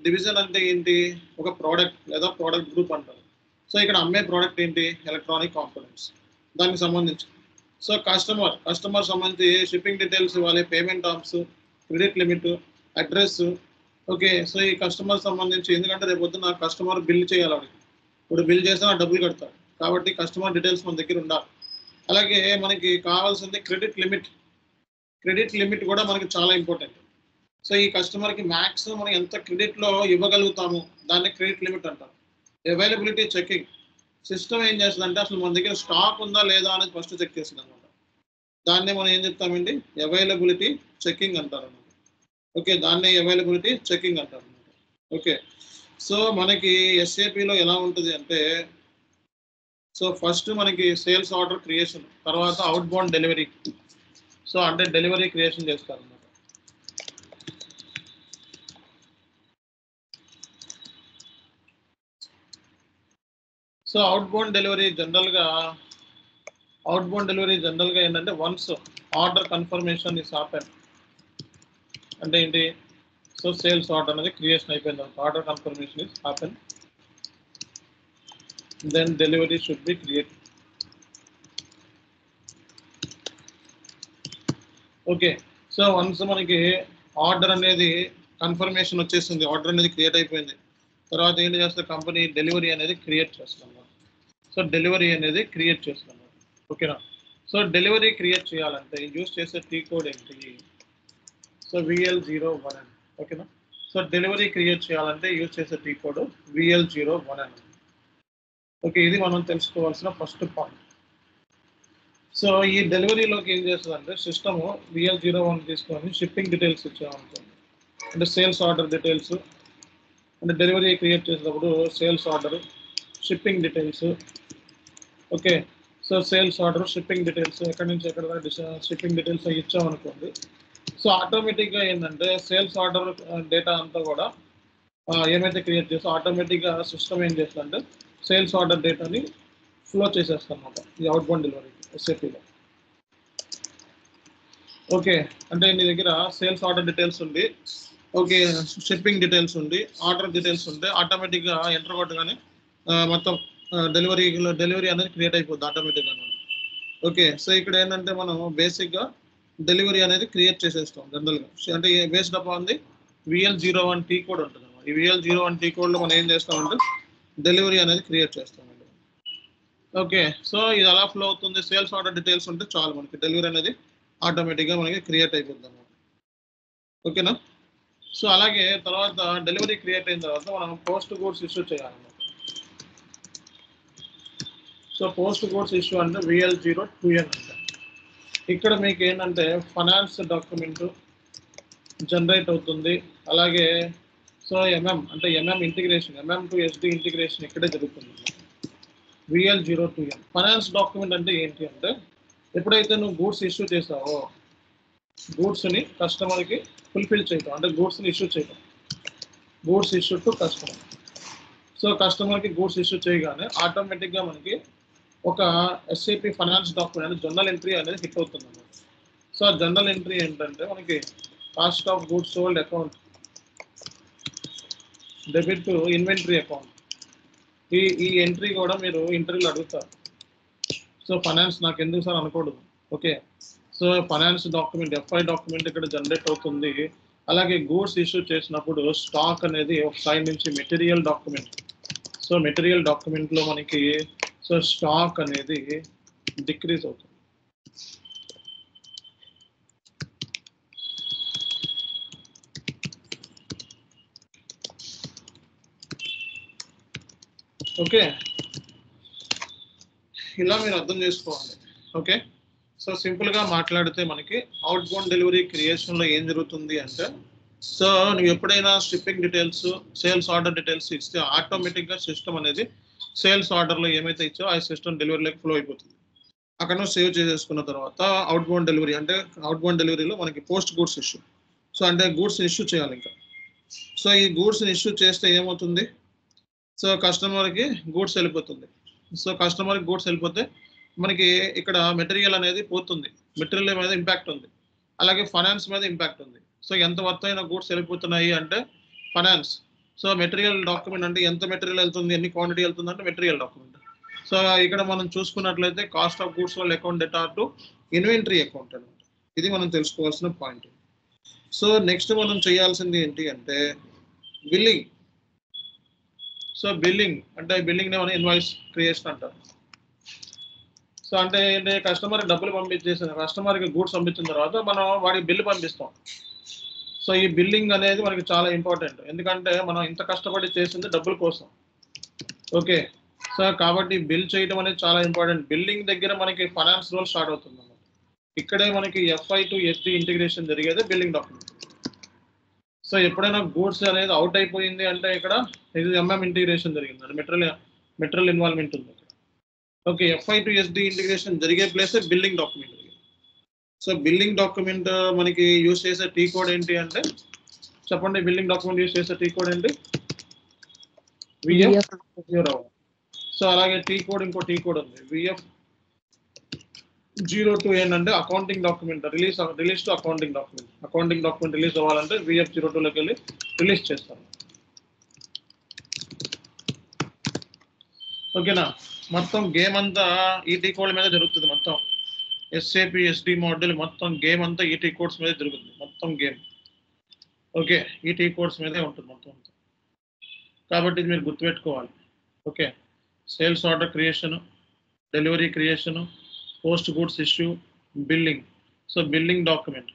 డివిజన్ అంటే ఏంటి? ఒక ప్రోడక్ట్ లేదా ప్రోడక్ట్ గ్రూప్ అంటారు. సో ఇక్కడ అమ్మే ప్రోడక్ట్ ఏంటి? ఎలక్ట్రానిక్ కాంపోనెంట్స్, దానికి సంబంధించి. సో కస్టమర్ సంబంధించి షిప్పింగ్ డీటెయిల్స్ ఇవ్వాలి, payment terms, credit limit, address. Okay, so ఈ కస్టమర్ సంబంధించి ఎందుకంటే రేపు పొద్దున్న కస్టమర్ బిల్ చేయాలి. వాడికి ఇప్పుడు బిల్ చేస్తే డబ్బులు కడతాడు కాబట్టి కస్టమర్ డీటెయిల్స్ మన దగ్గర ఉండాలి. అలాగే మనకి కావాల్సింది క్రెడిట్ లిమిట్ కూడా మనకి చాలా ఇంపార్టెంట్. సో ఈ కస్టమర్కి మ్యాక్సిమం మనం ఎంత క్రెడిట్లో ఇవ్వగలుగుతాము దాన్ని క్రెడిట్ లిమిట్ అంటారు. అవైలబిలిటీ చెకింగ్, సిస్టమ్ ఏం చేస్తుందంటే అసలు మన దగ్గర స్టాక్ ఉందా లేదా అనేది ఫస్ట్ చెక్ చేస్తుంది అనమాట. దాన్నే మనం ఏం చెప్తామండి? అవైలబిలిటీ చెకింగ్ అంటారు అనమాట. ఓకే, దాన్నే అవైలబిలిటీ చెకింగ్ అంటారు అనమాట. ఓకే, సో మనకి ఎస్ఏపీలో ఎలా ఉంటుంది అంటే సో ఫస్ట్ మనకి సేల్స్ ఆర్డర్ క్రియేషన్, తర్వాత అవుట్ బౌండ్ డెలివరీ. సో అంటే డెలివరీ క్రియేషన్ చేస్తారు అనమాట. సో అవుట్ బౌండ్ డెలివరీ జనరల్గా ఏంటంటే once order confirmation is happen అంటే ఏంటి? సో సేల్స్ ఆర్డర్ అనేది క్రియేషన్ అయిపోయింది, order confirmation is happen, then delivery should be created. Okay, so once మనకి ఆర్డర్ అనేది కన్ఫర్మేషన్ వచ్చేసింది, ఆర్డర్ అనేది క్రియేట్ అయిపోయింది, తర్వాత ఏంటి చేస్తే కంపెనీ డెలివరీ అనేది క్రియేట్ చేస్తుంది. సో డెలివరీ అనేది క్రియేట్ చేస్తుంది. ఓకేనా? సో డెలివరీ క్రియేట్ చేయాలంటే యూజ్ చేసే టీ కోడ్ ఏంటి? సో VL01 అని. ఓకేనా? సో డెలివరీ క్రియేట్ చేయాలంటే యూజ్ చేసే టీ కోడ్ VL01 అని. ఓకే, ఇది మనం తెలుసుకోవాల్సిన ఫస్ట్ పాయింట్. సో ఈ డెలివరీలోకి ఏం చేస్తుందంటే సిస్టమ్ VL01 తీసుకొని షిప్పింగ్ డీటెయిల్స్ ఇచ్చామనుకోండి, అంటే సేల్స్ ఆర్డర్ డీటెయిల్స్, అంటే డెలివరీ క్రియేట్ చేసేటప్పుడు sales order, shipping details. Okay, so sales order, shipping details, ఎక్కడి నుంచి ఎక్కడ షిప్పింగ్ డీటెయిల్స్ ఇచ్చామనుకోండి. సో ఆటోమేటిక్గా ఏంటంటే సేల్స్ ఆర్డర్ డేటా అంతా కూడా ఏమైతే క్రియేట్ చేస్తే ఆటోమేటిక్గా సిస్టమ్ ఏం చేస్తుందంటే సేల్స్ ఆర్డర్ డేటాని ఫ్లో చేసేస్తాం అన్నమాట ఈ అవుట్ బౌండ్ డెలివరీకి ఎస్ఏపీలో. ఓకే, అంటే నీ దగ్గర సేల్స్ ఆర్డర్ డీటెయిల్స్ ఉంది, ఓకే, షిప్పింగ్ డీటెయిల్స్ ఉంది, ఆర్డర్ డీటెయిల్స్ ఉంటే ఆటోమేటిక్గా ఎంటర్ కొట్టగానే మొత్తం డెలివరీ అనేది క్రియేట్ అయిపోద్ది ఆటోమేటిక్గా. ఓకే, సో ఇక్కడ ఏంటంటే మనం బేసిక్గా డెలివరీ అనేది క్రియేట్ చేసేస్తాం జనరల్గా. అంటే based upon the VL01 T code ఉంటుంది. ఈ VL01 టీ కోడ్లో మనం ఏం చేస్తామంటే డెలివరీ అనేది క్రియేట్ చేస్తామండి. ఓకే, సో ఇది అలా ఫ్లో అవుతుంది. సేల్స్ ఆర్డర్ డీటెయిల్స్ ఉంటే చాలు, మనకి డెలివరీ అనేది ఆటోమేటిక్గా మనకి క్రియేట్ అయిపోద్ది అన్నమాట. ఓకేనా? సో అలాగే తర్వాత డెలివరీ క్రియేట్ అయిన తర్వాత మనం పోస్ట్ గూడ్స్ ఇష్యూ చేయాలన్నమాట. సో పోస్ట్ గూడ్స్ ఇష్యూ అంటే VL02N అంటే ఇక్కడ మీకు ఏంటంటే ఫైనాన్స్ డాక్యుమెంట్ జనరేట్ అవుతుంది. అలాగే సో అంటే ఇంటిగ్రేషన్, టు SD ఇంటిగ్రేషన్ ఇక్కడే జరుగుతుంది. VL02N ఫైనాన్స్ డాక్యుమెంట్ అంటే ఏంటి అంటే ఎప్పుడైతే నువ్వు గూడ్స్ ఇష్యూ చేసావో గూడ్స్ని కస్టమర్కి ఫుల్ఫిల్ చేయటం, అంటే గూడ్స్ని ఇష్యూ చేయటం, goods issue to customer. So కస్టమర్కి గూడ్స్ ఇష్యూ చేయగానే ఆటోమేటిక్గా మనకి ఒక SAP ఫైనాన్స్ డాక్యుమెంట్ అంటే జర్నల్ ఎంట్రీ అనేది హిట్ అవుతుంది అన్నమాట. సో ఆ జర్నల్ ఎంట్రీ ఏంటంటే మనకి cost of goods sold account debit to inventory account. ఈ ఎంట్రీ కూడా మీరు ఇంటర్వ్యూలో అడుగుతారు. సో ఫైనాన్స్ నాకు ఎందుకు సార్ అనకూడదు. Okay, so finance document FI document ఇక్కడ జనరేట్ అవుతుంది. అలాగే గూడ్స్ ఇష్యూ చేసినప్పుడు స్టాక్ అనేది ఒక సైడ్ నుంచి మెటీరియల్ డాక్యుమెంట్. సో మెటీరియల్ డాక్యుమెంట్లో మనకి సో స్టాక్ అనేది డిక్రీజ్ అవుతుంది. ఓకే, ఇలా మీరు అర్థం చేసుకోవాలి. ఓకే, సో సింపుల్గా మాట్లాడితే మనకి అవుట్ బౌండ్ డెలివరీ క్రియేషన్లో ఏం జరుగుతుంది అంటే సో నువ్వు ఎప్పుడైనా shipping details, sales order details ఇస్తే ఆటోమేటిక్గా సిస్టమ్ అనేది సేల్స్ ఆర్డర్లో ఏమైతే ఇచ్చో ఆ సిస్టమ్ డెలివరీలోకి ఫ్లో అయిపోతుంది. అక్కడ నువ్వు సేవ్ చేసేసుకున్న తర్వాత అవుట్ బౌండ్ డెలివరీ అంటే అవుట్ బౌండ్ డెలివరీలో మనకి పోస్ట్ గూడ్స్ ఇష్యూ. సో అంటే గూడ్స్ ఇష్యూ చేయాలి ఇంకా. సో ఈ గూడ్స్ని ఇష్యూ చేస్తే ఏమవుతుంది, సో కస్టమర్కి గూడ్స్ వెళ్ళిపోతుంది. సో కస్టమర్కి గూడ్స్ వెళ్ళిపోతే మనకి ఇక్కడ మెటీరియల్ అనేది పోతుంది, మెటీరియల్ మీద ఇంపాక్ట్ ఉంది, అలాగే ఫైనాన్స్ మీద ఇంపాక్ట్ ఉంది. సో ఎంత వర్త్ అయిన గూడ్స్ వెళ్ళిపోతున్నాయి అంటే ఫైనాన్స్. సో మెటీరియల్ డాక్యుమెంట్ అంటే ఎంత మెటీరియల్ వెళ్తుంది, ఎన్ని క్వాంటిటీ వెళ్తుంది అంటే మెటీరియల్ డాక్యుమెంట్. సో ఇక్కడ మనం చూసుకున్నట్లయితే కాస్ట్ ఆఫ్ గూడ్స్ వాళ్ళ account data to inventory account అనమాట. ఇది మనం తెలుసుకోవాల్సిన పాయింట్. సో నెక్స్ట్ మనం చేయాల్సింది ఏంటి అంటే బిల్లింగ్. సో బిల్లింగ్ అంటే బిల్లింగ్ నేమ్ ఇన్వాయిస్ క్రియేషన్ అంటారు. సో అంటే ఏంటి, కస్టమర్కి డబ్బులు పంపించేసిన కస్టమర్కి గూడ్స్ పంపించిన తర్వాత మనం వాడికి బిల్లు పంపిస్తాం. సో ఈ బిల్లింగ్ అనేది మనకి చాలా ఇంపార్టెంట్, ఎందుకంటే మనం ఇంత కష్టపడి చేసింది డబ్బుల కోసం. ఓకే, సో కాబట్టి బిల్ చేయడం అనేది చాలా ఇంపార్టెంట్. బిల్లింగ్ దగ్గర మనకి ఫైనాన్స్ రోల్ స్టార్ట్ అవుతుంది అన్నమాట. ఇక్కడే మనకి FI టు SD ఇంటిగ్రేషన్ జరిగేది బిల్లింగ్ డాక్యుమెంట్. సో ఎప్పుడైనా గూడ్స్ అనేది అవుట్ అయిపోయింది అంటే ఇక్కడ ఇది ఇంటిగ్రేషన్ జరిగింది, అంటే మెటీరియల్ ఇన్వాల్వ్మెంట్ ఉంది ఇక్కడ. Okay, FI to SD integration జరిగే ప్లేసే billing document. So billing document మనకి యూజ్ చేసే టీ కోడ్ ఏంటి అంటే చెప్పండి, బిల్లింగ్ డాక్యుమెంట్ యూజ్ చేసే టీ కోడ్ ఏంటి? VF01. సో అలాగే టీ కోడ్ ఇంకో టీ కోడ్ ఉంది VF02N అంటే accounting document release to accounting document. Accounting document release అవ్వాలంటే VF02లోకి వెళ్ళి రిలీజ్ చేస్తాను. ఓకేనా? మొత్తం గేమ్ అంతా ఈ టీ కోడ్ మీద జరుగుతుంది. మొత్తం SAP SD మోడ్యూల్ మొత్తం గేమ్ అంతా ఈ టీ కోడ్స్ మీద జరుగుతుంది. మొత్తం గేమ్ ఓకే ఈ టీ కోడ్స్ మీదే ఉంటుంది మొత్తం అంతా. కాబట్టి ఇది మీరు గుర్తుపెట్టుకోవాలి. Okay, sales order creation, delivery creation, post goods issue, billing. So billing document.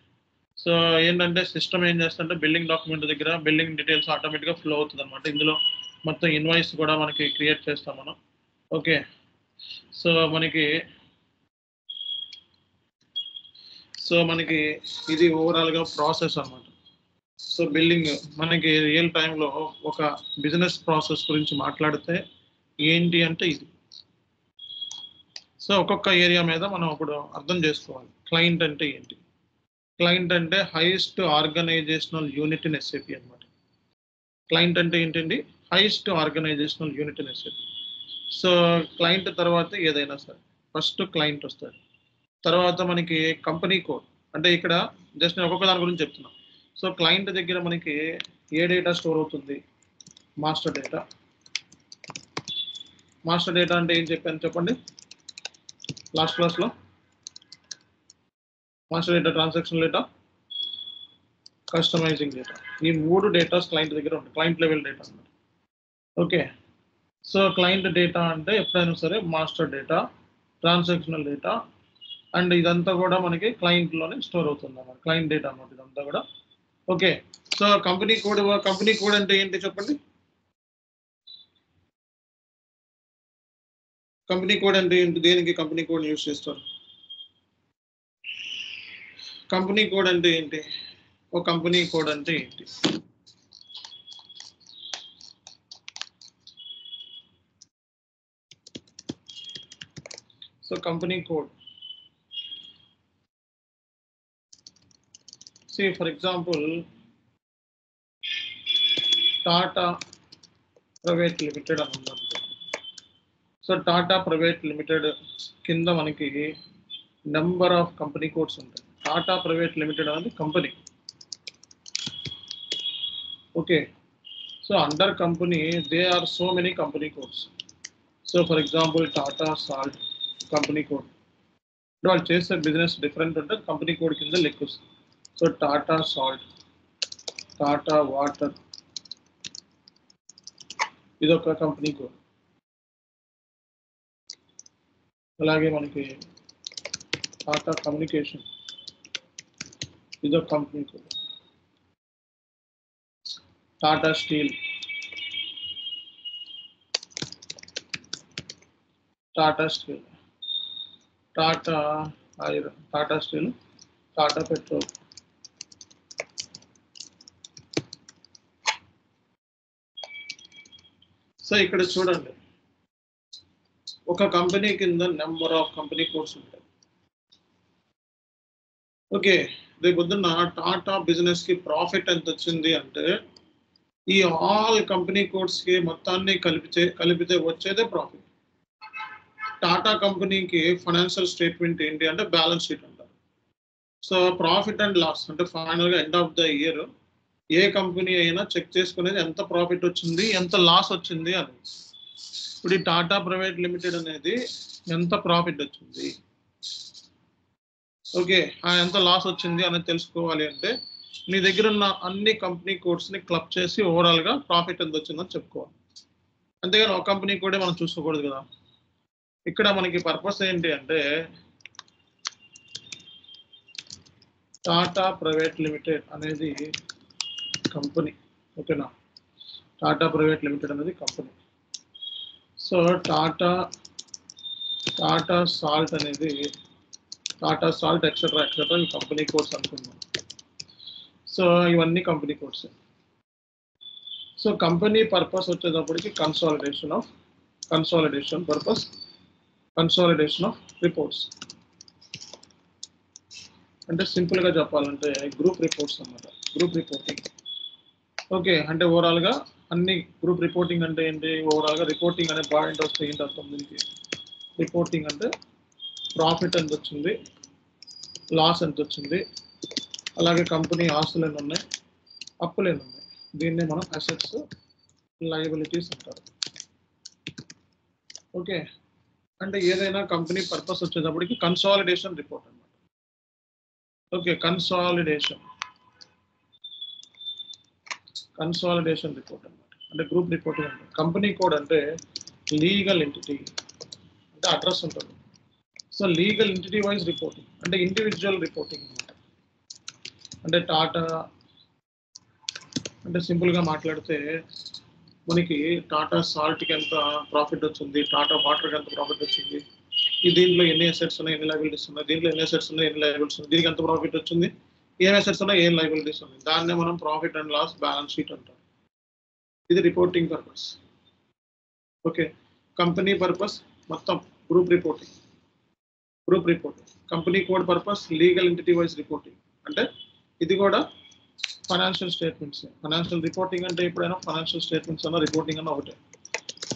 So ఏంటంటే సిస్టమ్ ఏం చేస్తుంటే బిల్లింగ్ డాక్యుమెంట్ దగ్గర బిల్లింగ్ డీటెయిల్స్ ఆటోమేటిక్గా ఫ్లో అవుతుంది అనమాట. ఇందులో మొత్తం ఇన్వాయిస్ కూడా మనకి క్రియేట్ చేస్తాం మనం. ఓకే, సో మనకి ఇది ఓవరాల్గా ప్రాసెస్ అన్నమాట. సో బిల్లింగ్ మనకి రియల్ టైంలో ఒక బిజినెస్ ప్రాసెస్ గురించి మాట్లాడితే ఏంటి అంటే ఇది. సో ఒక్కొక్క ఏరియా మీద మనం ఇప్పుడు అర్థం చేసుకోవాలి. క్లయింట్ అంటే ఏంటి? క్లయింట్ అంటే highest organisational unit in SAP అనమాట. క్లయింట్ అంటే ఏంటండి? Highest organisational unit in SAP. So client తర్వాత ఏదైనా సరే ఫస్ట్ క్లయింట్ వస్తుంది, తర్వాత మనకి కంపెనీ కోడ్. అంటే ఇక్కడ జస్ట్ నేను ఒక్కొక్క దాని గురించి చెప్తున్నా. సో క్లయింట్ దగ్గర మనకి ఏ డేటా స్టోర్ అవుతుంది? Master data. మాస్టర్ డేటా అంటే ఏం చెప్పాను చెప్పండి లాస్ట్ క్లాస్లో? Master data, transaction data, customising data. ఈ 3 డేటాస్ క్లయింట్ దగ్గర ఉంటాయి. క్లయింట్ లెవెల్ డేటా అన్నమాట. ఓకే. సో క్లయింట్ డేటా అంటే ఎప్పుడైనా సరే master data, transactional data and ఇదంతా కూడా మనకి క్లయింట్లోనే స్టోర్ అవుతుంది అన్నమాట. క్లయింట్ డేటా అన్నమాట ఇదంతా కూడా. ఓకే. సో కంపెనీ కోడ్ అంటే ఏంటి చెప్పండి? కంపెనీ కోడ్ అంటే ఏంటి? దేనికి కంపెనీ కోడ్ యూజ్ చేస్తారు? కంపెనీ కోడ్ అంటే ఏంటి? ఓ కంపెనీ కోడ్ అంటే ఏంటి? So company code, see for example Tata private limited అని ఉందండి. సో టాటా ప్రైవేట్ లిమిటెడ్ కింద మనకి నెంబర్ ఆఫ్ కంపెనీ కోడ్స్ ఉంటాయి. టాటా ప్రైవేట్ లిమిటెడ్ అనేది company. Okay. So under company they are so many company codes. So for example Tata salt company code. వాళ్ళు చేసే business different ఉంటే company code కింద లెక్క వస్తుంది. So Tata salt, Tata water ఇదొక కంపెనీ కోడ్. అలాగే మనకి టాటా కమ్యూనికేషన్ ఇదొక company code. Tata steel, Tata steel, Tata iron, Tata steel, Tata petrol. So ఇక్కడ చూడండి ఒక కంపెనీ కింద నెంబర్ ఆఫ్ కంపెనీ కోడ్స్ ఉంటాయి. ఓకే. రేపు పొద్దున్న టాటా బిజినెస్ కి ప్రాఫిట్ ఎంత వచ్చింది అంటే ఈ ఆల్ కంపెనీ కోడ్స్ కి మొత్తాన్ని కలిపితే వచ్చేదే ప్రాఫిట్. టాటా కంపెనీకి ఫైనాన్షియల్ స్టేట్మెంట్ ఏంటి అంటే బ్యాలెన్స్ షీట్ అంటారు. సో ప్రాఫిట్ అండ్ లాస్ అంటే ఫైనల్గా end of the year A company అయినా చెక్ చేసుకునేది ఎంత ప్రాఫిట్ వచ్చింది, ఎంత లాస్ వచ్చింది అని. ఇప్పుడు ఈ టాటా ప్రైవేట్ లిమిటెడ్ అనేది ఎంత ప్రాఫిట్ వచ్చింది, ఓకే, ఎంత లాస్ వచ్చింది అనేది తెలుసుకోవాలి అంటే మీ దగ్గర ఉన్న అన్ని కంపెనీ కోడ్స్ని క్లబ్ చేసి ఓవరాల్గా ప్రాఫిట్ ఎంత వచ్చిందని చెప్పుకోవాలి. అంతేగాని ఒక కంపెనీ కోడే మనం చూసుకోకూడదు కదా. ఇక్కడ మనకి పర్పస్ ఏంటి అంటే టాటా ప్రైవేట్ లిమిటెడ్ అనేది కంపెనీ. ఓకేనా? టాటా ప్రైవేట్ లిమిటెడ్ అనేది కంపెనీ. సో టాటా సాల్ట్ అనేది టాటా సాల్ట్ ఎక్సెట్రా ఈ కంపెనీ కోడ్స్ అనుకుందాం. సో ఇవన్నీ company codes. So company purpose వచ్చేటప్పటికి కన్సాలిడేషన్ ఆఫ్ రిపోర్ట్స్. అంటే సింపుల్గా చెప్పాలంటే గ్రూప్ రిపోర్ట్స్ అన్నమాట. Group reporting. ఓకే. అంటే ఓవరాల్గా అన్ని గ్రూప్ రిపోర్టింగ్ అంటే ఏంటి? ఓవరాల్గా రిపోర్టింగ్ అనే పాయింట్ వస్తే ఏంటి అర్థం దీనికి? రిపోర్టింగ్ అంటే ప్రాఫిట్ ఎంత వచ్చింది, లాస్ ఎంత వచ్చింది, అలాగే కంపెనీ ఆస్తులు ఎన్ని ఉన్నాయి, అప్పులు ఎన్ని ఉన్నాయి. దీన్ని మనం అసెట్స్, లయబిలిటీస్ అంటారు. ఓకే. అంటే ఏదైనా కంపెనీ పర్పస్ వచ్చేటప్పటికి కన్సాలిడేషన్ రిపోర్ట్ అన్నమాట. ఓకే. కన్సాలిడేషన్ రిపోర్ట్ అన్నమాట. అంటే గ్రూప్ రిపోర్టింగ్ అంటే కంపెనీ కోడ్ అంటే లీగల్ ఎంటిటీ అంటే అడ్రస్ ఉంటుంది. So legal entity wise reporting అంటే ఇండివిజువల్ రిపోర్టింగ్ అన్నమాట. అంటే టాటా అంటే సింపుల్గా మాట్లాడితే మనకి టాటా సాల్ట్కి ఎంత ప్రాఫిట్ వచ్చింది, టాటా వాటర్కి ఎంత ప్రాఫిట్ వచ్చింది, ఈ దీంట్లో ఎన్ని అసెట్స్ ఉన్నాయి, ఎన్ని లయబిలిటీస్ ఉన్నాయి, దీంట్లో ఎన్ని అసెట్స్ ఉన్నాయి, ఎన్ని లయబిలిటీస్ ఉన్నాయి, దీనికి ఎంత ప్రాఫిట్ వచ్చింది, ఏం అసెట్స్ ఉన్నాయి, ఏం లయబిలిటీస్ ఉన్నాయి. దాన్నే మనం profit and loss balance sheet అంటాం. ఇది reporting purpose. Okay. Company purpose మొత్తం group reporting. Company code purpose legal entity wise reporting. అంటే ఇది కూడా ఫైనాన్షియల్ స్టేట్మెంట్స్. ఫైనాన్షియల్ రిపోర్టింగ్ అంటే ఎప్పుడైనా ఫైనాన్షియల్ స్టేట్మెంట్స్ అన్న రిపోర్టింగ్ అన్న ఒకటే.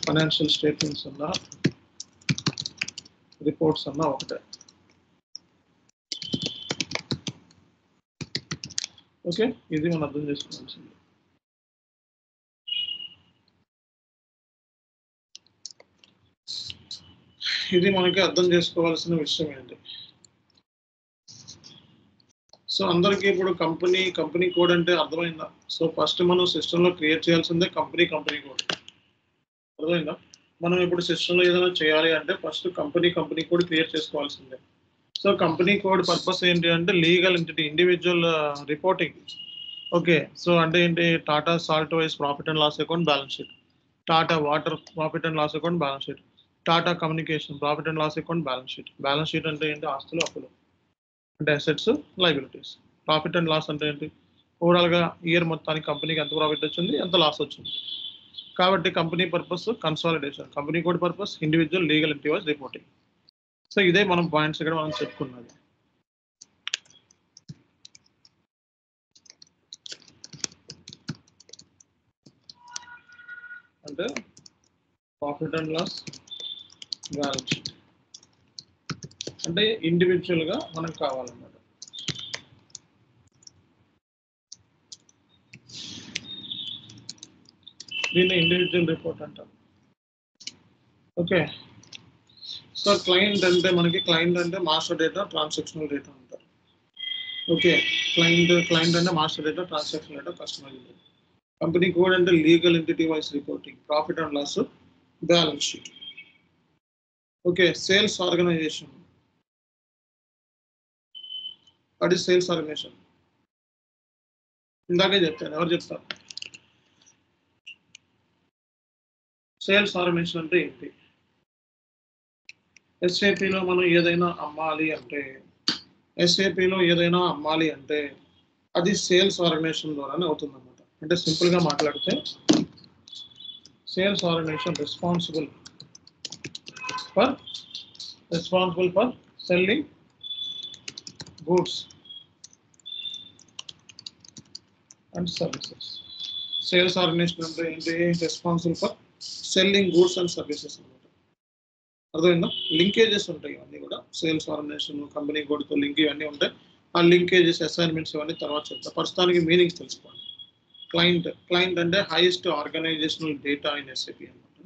ఫైనాన్షియల్ స్టేట్మెంట్స్ అన్న రిపోర్ట్స్ అన్న ఒకటే. ఓకే, ఇది మనం అర్థం చేసుకోవాల్సింది. ఇది మనకి అర్థం చేసుకోవాల్సిన విషయం ఏంటి. సో అందరికీ ఇప్పుడు కంపెనీ కోడ్ అంటే అర్థమైందా? సో ఫస్ట్ మనం సిస్టంలో క్రియేట్ చేయాల్సిందే కంపెనీ కోడ్. అర్థమైందా? మనం ఇప్పుడు సిస్టంలో ఏదైనా చేయాలి అంటే ఫస్ట్ కంపెనీ కోడ్ క్రియేట్ చేసుకోవాల్సిందే. సో కంపెనీ కోడ్ పర్పస్ ఏంటి అంటే legal entity individual reporting. Okay, so అంటే ఏంటి? Tata salt wise profit and loss account balance sheet, Tata water profit and loss account balance sheet, Tata communication profit and loss account balance sheet. Balance sheet అంటే ఏంటి? ఆస్తులు అప్పులు అంటే assets liabilities. Profit and loss అంటే ఏంటి? ఓవరాల్గా ఇయర్ మొత్తానికి కంపెనీకి ఎంత ప్రాఫిట్ వచ్చింది, ఎంత లాస్ వచ్చింది. కాబట్టి company purpose consolidation, company code purpose individual legal entity wise reporting. So ఇదే మనం పాయింట్స్ ఇక్కడ మనం చెప్పుకున్నది. అంటే profit and loss balance sheet అంటే ఇండివిజువల్గా మనకు కావాలన్నమాట. దీన్ని ఇండివిజువల్ రిపోర్ట్ అంటారు. ఓకే, సో క్లయింట్ అంటే మాస్టర్ డేటా ట్రాన్సాక్షనల్ డేటా అంటారు. ఓకే, క్లయింట్ అంటే master data transactional data customer data. Company code అంటే legal entity wise reporting, profit and loss balance sheet. Okay, sales organisation. What is sales organisation? ఇందాకే చెప్తాను, ఎవరు చెప్తారు? Sales organisation అంటే ఏంటి? ఎస్ఏపిలో మనం ఏదైనా అమ్మాలి అంటే అది సేల్స్ ఆర్గనైజేషన్ ద్వారానే అవుతుంది అనమాట. అంటే సింపుల్గా మాట్లాడితే sales organisation responsible for selling goods and services. Sales organisation అంటే ఏంటి? Responsible for selling goods and services అనమాట. అర్థమైందా? లింకేజెస్ ఉంటాయి ఇవన్నీ కూడా. సేల్స్ ఆర్గనైజేషన్ కంపెనీ కోడ్తో లింక్ ఇవన్నీ ఉంటాయి. ఆ లింకేజెస్ అసైన్మెంట్స్ ఇవన్నీ తర్వాత చెప్తా. ప్రస్తుతానికి మీనింగ్స్ తెలుసుకోండి. క్లయింట్ అంటే highest organisational data in SAP అనమాట.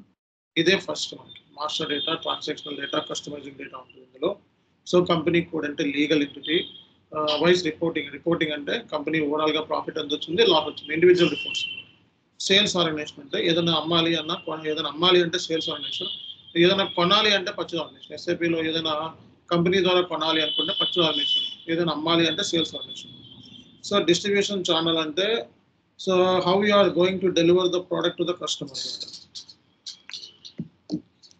ఇదే ఫస్ట్ మనకి master data, transactional data, customising data ఉంటుంది ఇందులో. సో కంపెనీ కోడ్ అంటే లీగల్ ఎంటిటీ వైస్ రిపోర్టింగ్ అంటే కంపెనీ ఓవరాల్గా ప్రాఫిట్ ఎంత వచ్చింది, లాస్ వచ్చింది, ఇండివిజువల్ రిపోర్ట్స్. సేల్స్ ఆర్గనైజేషన్ అంటే ఏదైనా అమ్మాలి అంటే సేల్స్ ఆర్గనైజేషన్, ఏదైనా కొనాలి అంటే పర్చేజ్ ఆర్గనైజేషన్. ఎస్ఏపిలో ఏదైనా కంపెనీ ద్వారా కొనాలి అనుకుంటే పర్చేజ్ ఆర్గనైజేషన్, ఏదైనా అమ్మాలి అంటే sales organisation. So distribution channel అంటే so how you are going to deliver the product to the customer.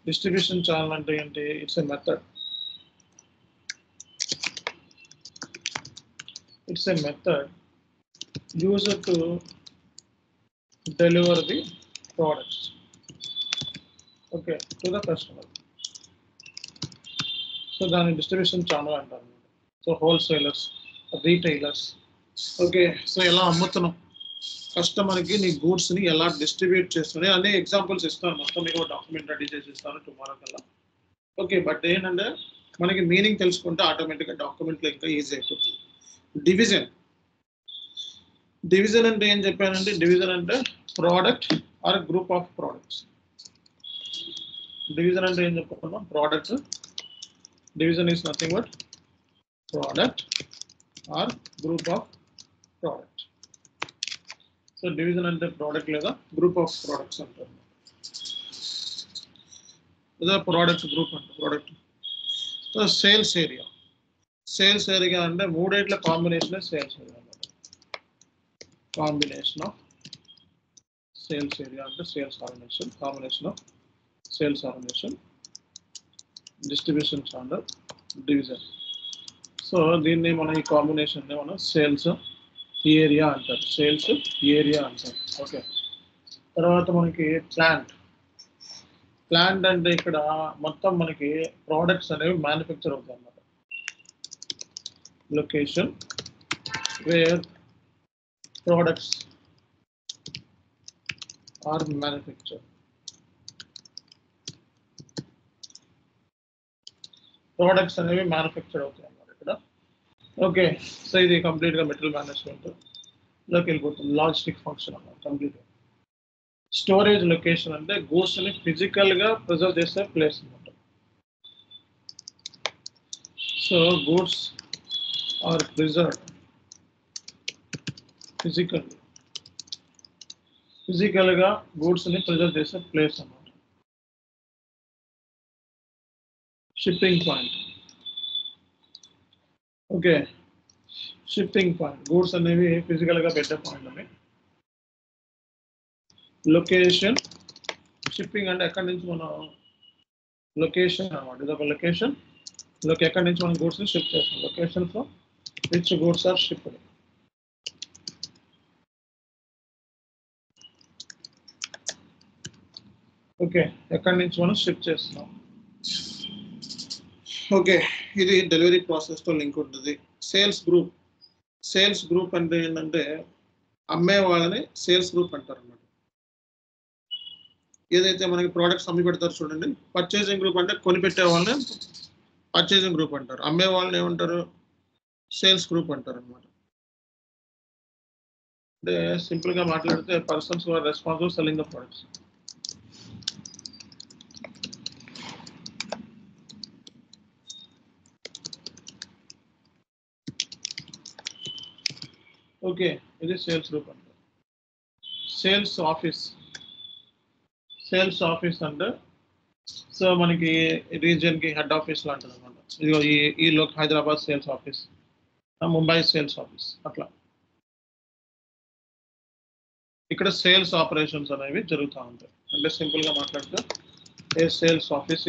Distribution channel అంటే ఏంటి? It's a method. Used to deliver the products, okay, to the customer. So దాని distribution channel అంటారు. So wholesalers, retailers. Okay, so ఎలా అమ్ముతున్నాం కస్టమర్కి నీ గూడ్స్ని ఎలా distribute చేస్తున్నాయి అనే ఎగ్జాంపుల్స్ ఇస్తాను. మొత్తం మీకు డాక్యుమెంట్ రెడీ చేసి ఇస్తాను టుమారో కల్లా. ఓకే, బట్ ఏంటంటే మనకి మీనింగ్ తెలుసుకుంటే ఆటోమేటిక్గా డాక్యుమెంట్లో ఇంకా ఈజీ అయిపోతుంది. డివిజన్ అంటే ఏం చెప్పానంటే డివిజన్ అంటే product or group of products. Division అంటే ఏం చెప్పుకున్నాం? Product. Division is nothing but product or group of product. So division అంటే ప్రోడక్ట్ లేదా గ్రూప్ ఆఫ్ ప్రోడక్ట్స్ అంటారు. లేదా ప్రోడక్ట్ గ్రూప్ అంటే ప్రోడక్ట్. సో సేల్స్ ఏరియా అంటే మూడేట్ల combination sales area. Combination of sales area అంటే sales organisation, combination of sales organisation, distribution channel, division. So దీన్ని మనం ఈ కాంబినేషన్ మనం సేల్స్ ఏరియా అంటారు. ఓకే, తర్వాత మనకి ప్లాంట్ అంటే ఇక్కడ మొత్తం మనకి ప్రోడక్ట్స్ అనేవి మ్యానుఫ్యాక్చర్ అవుతాయి అన్నమాట. Location where products are manufactured. Products అనేవి మ్యానుఫ్యాక్చర్ అవుతాయి అన్నమాట ఇక్కడ. ఓకే, సో ఇది కంప్లీట్గా మెటీరియల్ మేనేజ్మెంట్. లోకి వెళ్ళిపోతుంది. లాజిస్టిక్ ఫంక్షన్ అన్నమాట కంప్లీట్. స్టోరేజ్ లొకేషన్ అంటే గూడ్స్ ని ఫిజికల్ గా ప్రిజర్వ్ చేసే ప్లేస్ అన్నమాట. So goods are preserved physical గా గూడ్స్ ని ప్రిజర్వ్ చేసే ప్లేస్ అన్నమాట. Shipping point. Okay, shipping point goods అనేవి ఫిజికల్ గా పెట్టే పాయింట్ అని. లొకేషన్, షిప్పింగ్ అంటే ఎక్కడి నుంచి మనం లొకేషన్ అన్నమాట. ఇది ఒక లొకేషన్, ఎక్కడి నుంచి మనం గూడ్స్ ని షిప్ చేస్తాం. Location from which goods are shipped. Okay, ఎక్కడి నుంచి మనం షిప్ చేస్తున్నాం. ఓకే, ఇది డెలివరీ ప్రాసెస్ తో లింక్ ఉంటుంది. సేల్స్ గ్రూప్ అంటే ఏంటంటే అమ్మే వాళ్ళని సేల్స్ గ్రూప్ అంటారు అన్నమాట. ఏదైతే మనకి ప్రోడక్ట్స్ అమ్మి పెడతారు చూడండి. పర్చేసింగ్ గ్రూప్ అంటే కొనిపెట్టే వాళ్ళని పర్చేసింగ్ గ్రూప్ అంటారు. అమ్మే వాళ్ళని ఏమంటారు? సేల్స్ గ్రూప్ అంటారు అన్నమాట. అంటే సింపుల్ గా మాట్లాడితే persons who are responsible selling the products. Okay, ఇది సేల్స్ గ్రూప్ అంటారు. సేల్స్ ఆఫీస్ అంటే సో మనకి రీజియన్ కి హెడ్ ఆఫీస్ లాంటిది అనమాట. ఇదిగో ఈ Hyderabad sales office, Mumbai sales office, అట్లా ఇక్కడ సేల్స్ ఆపరేషన్స్ అనేవి జరుగుతూ ఉంటాయి. అంటే సింపుల్ గా మాట్లాడితే a sales office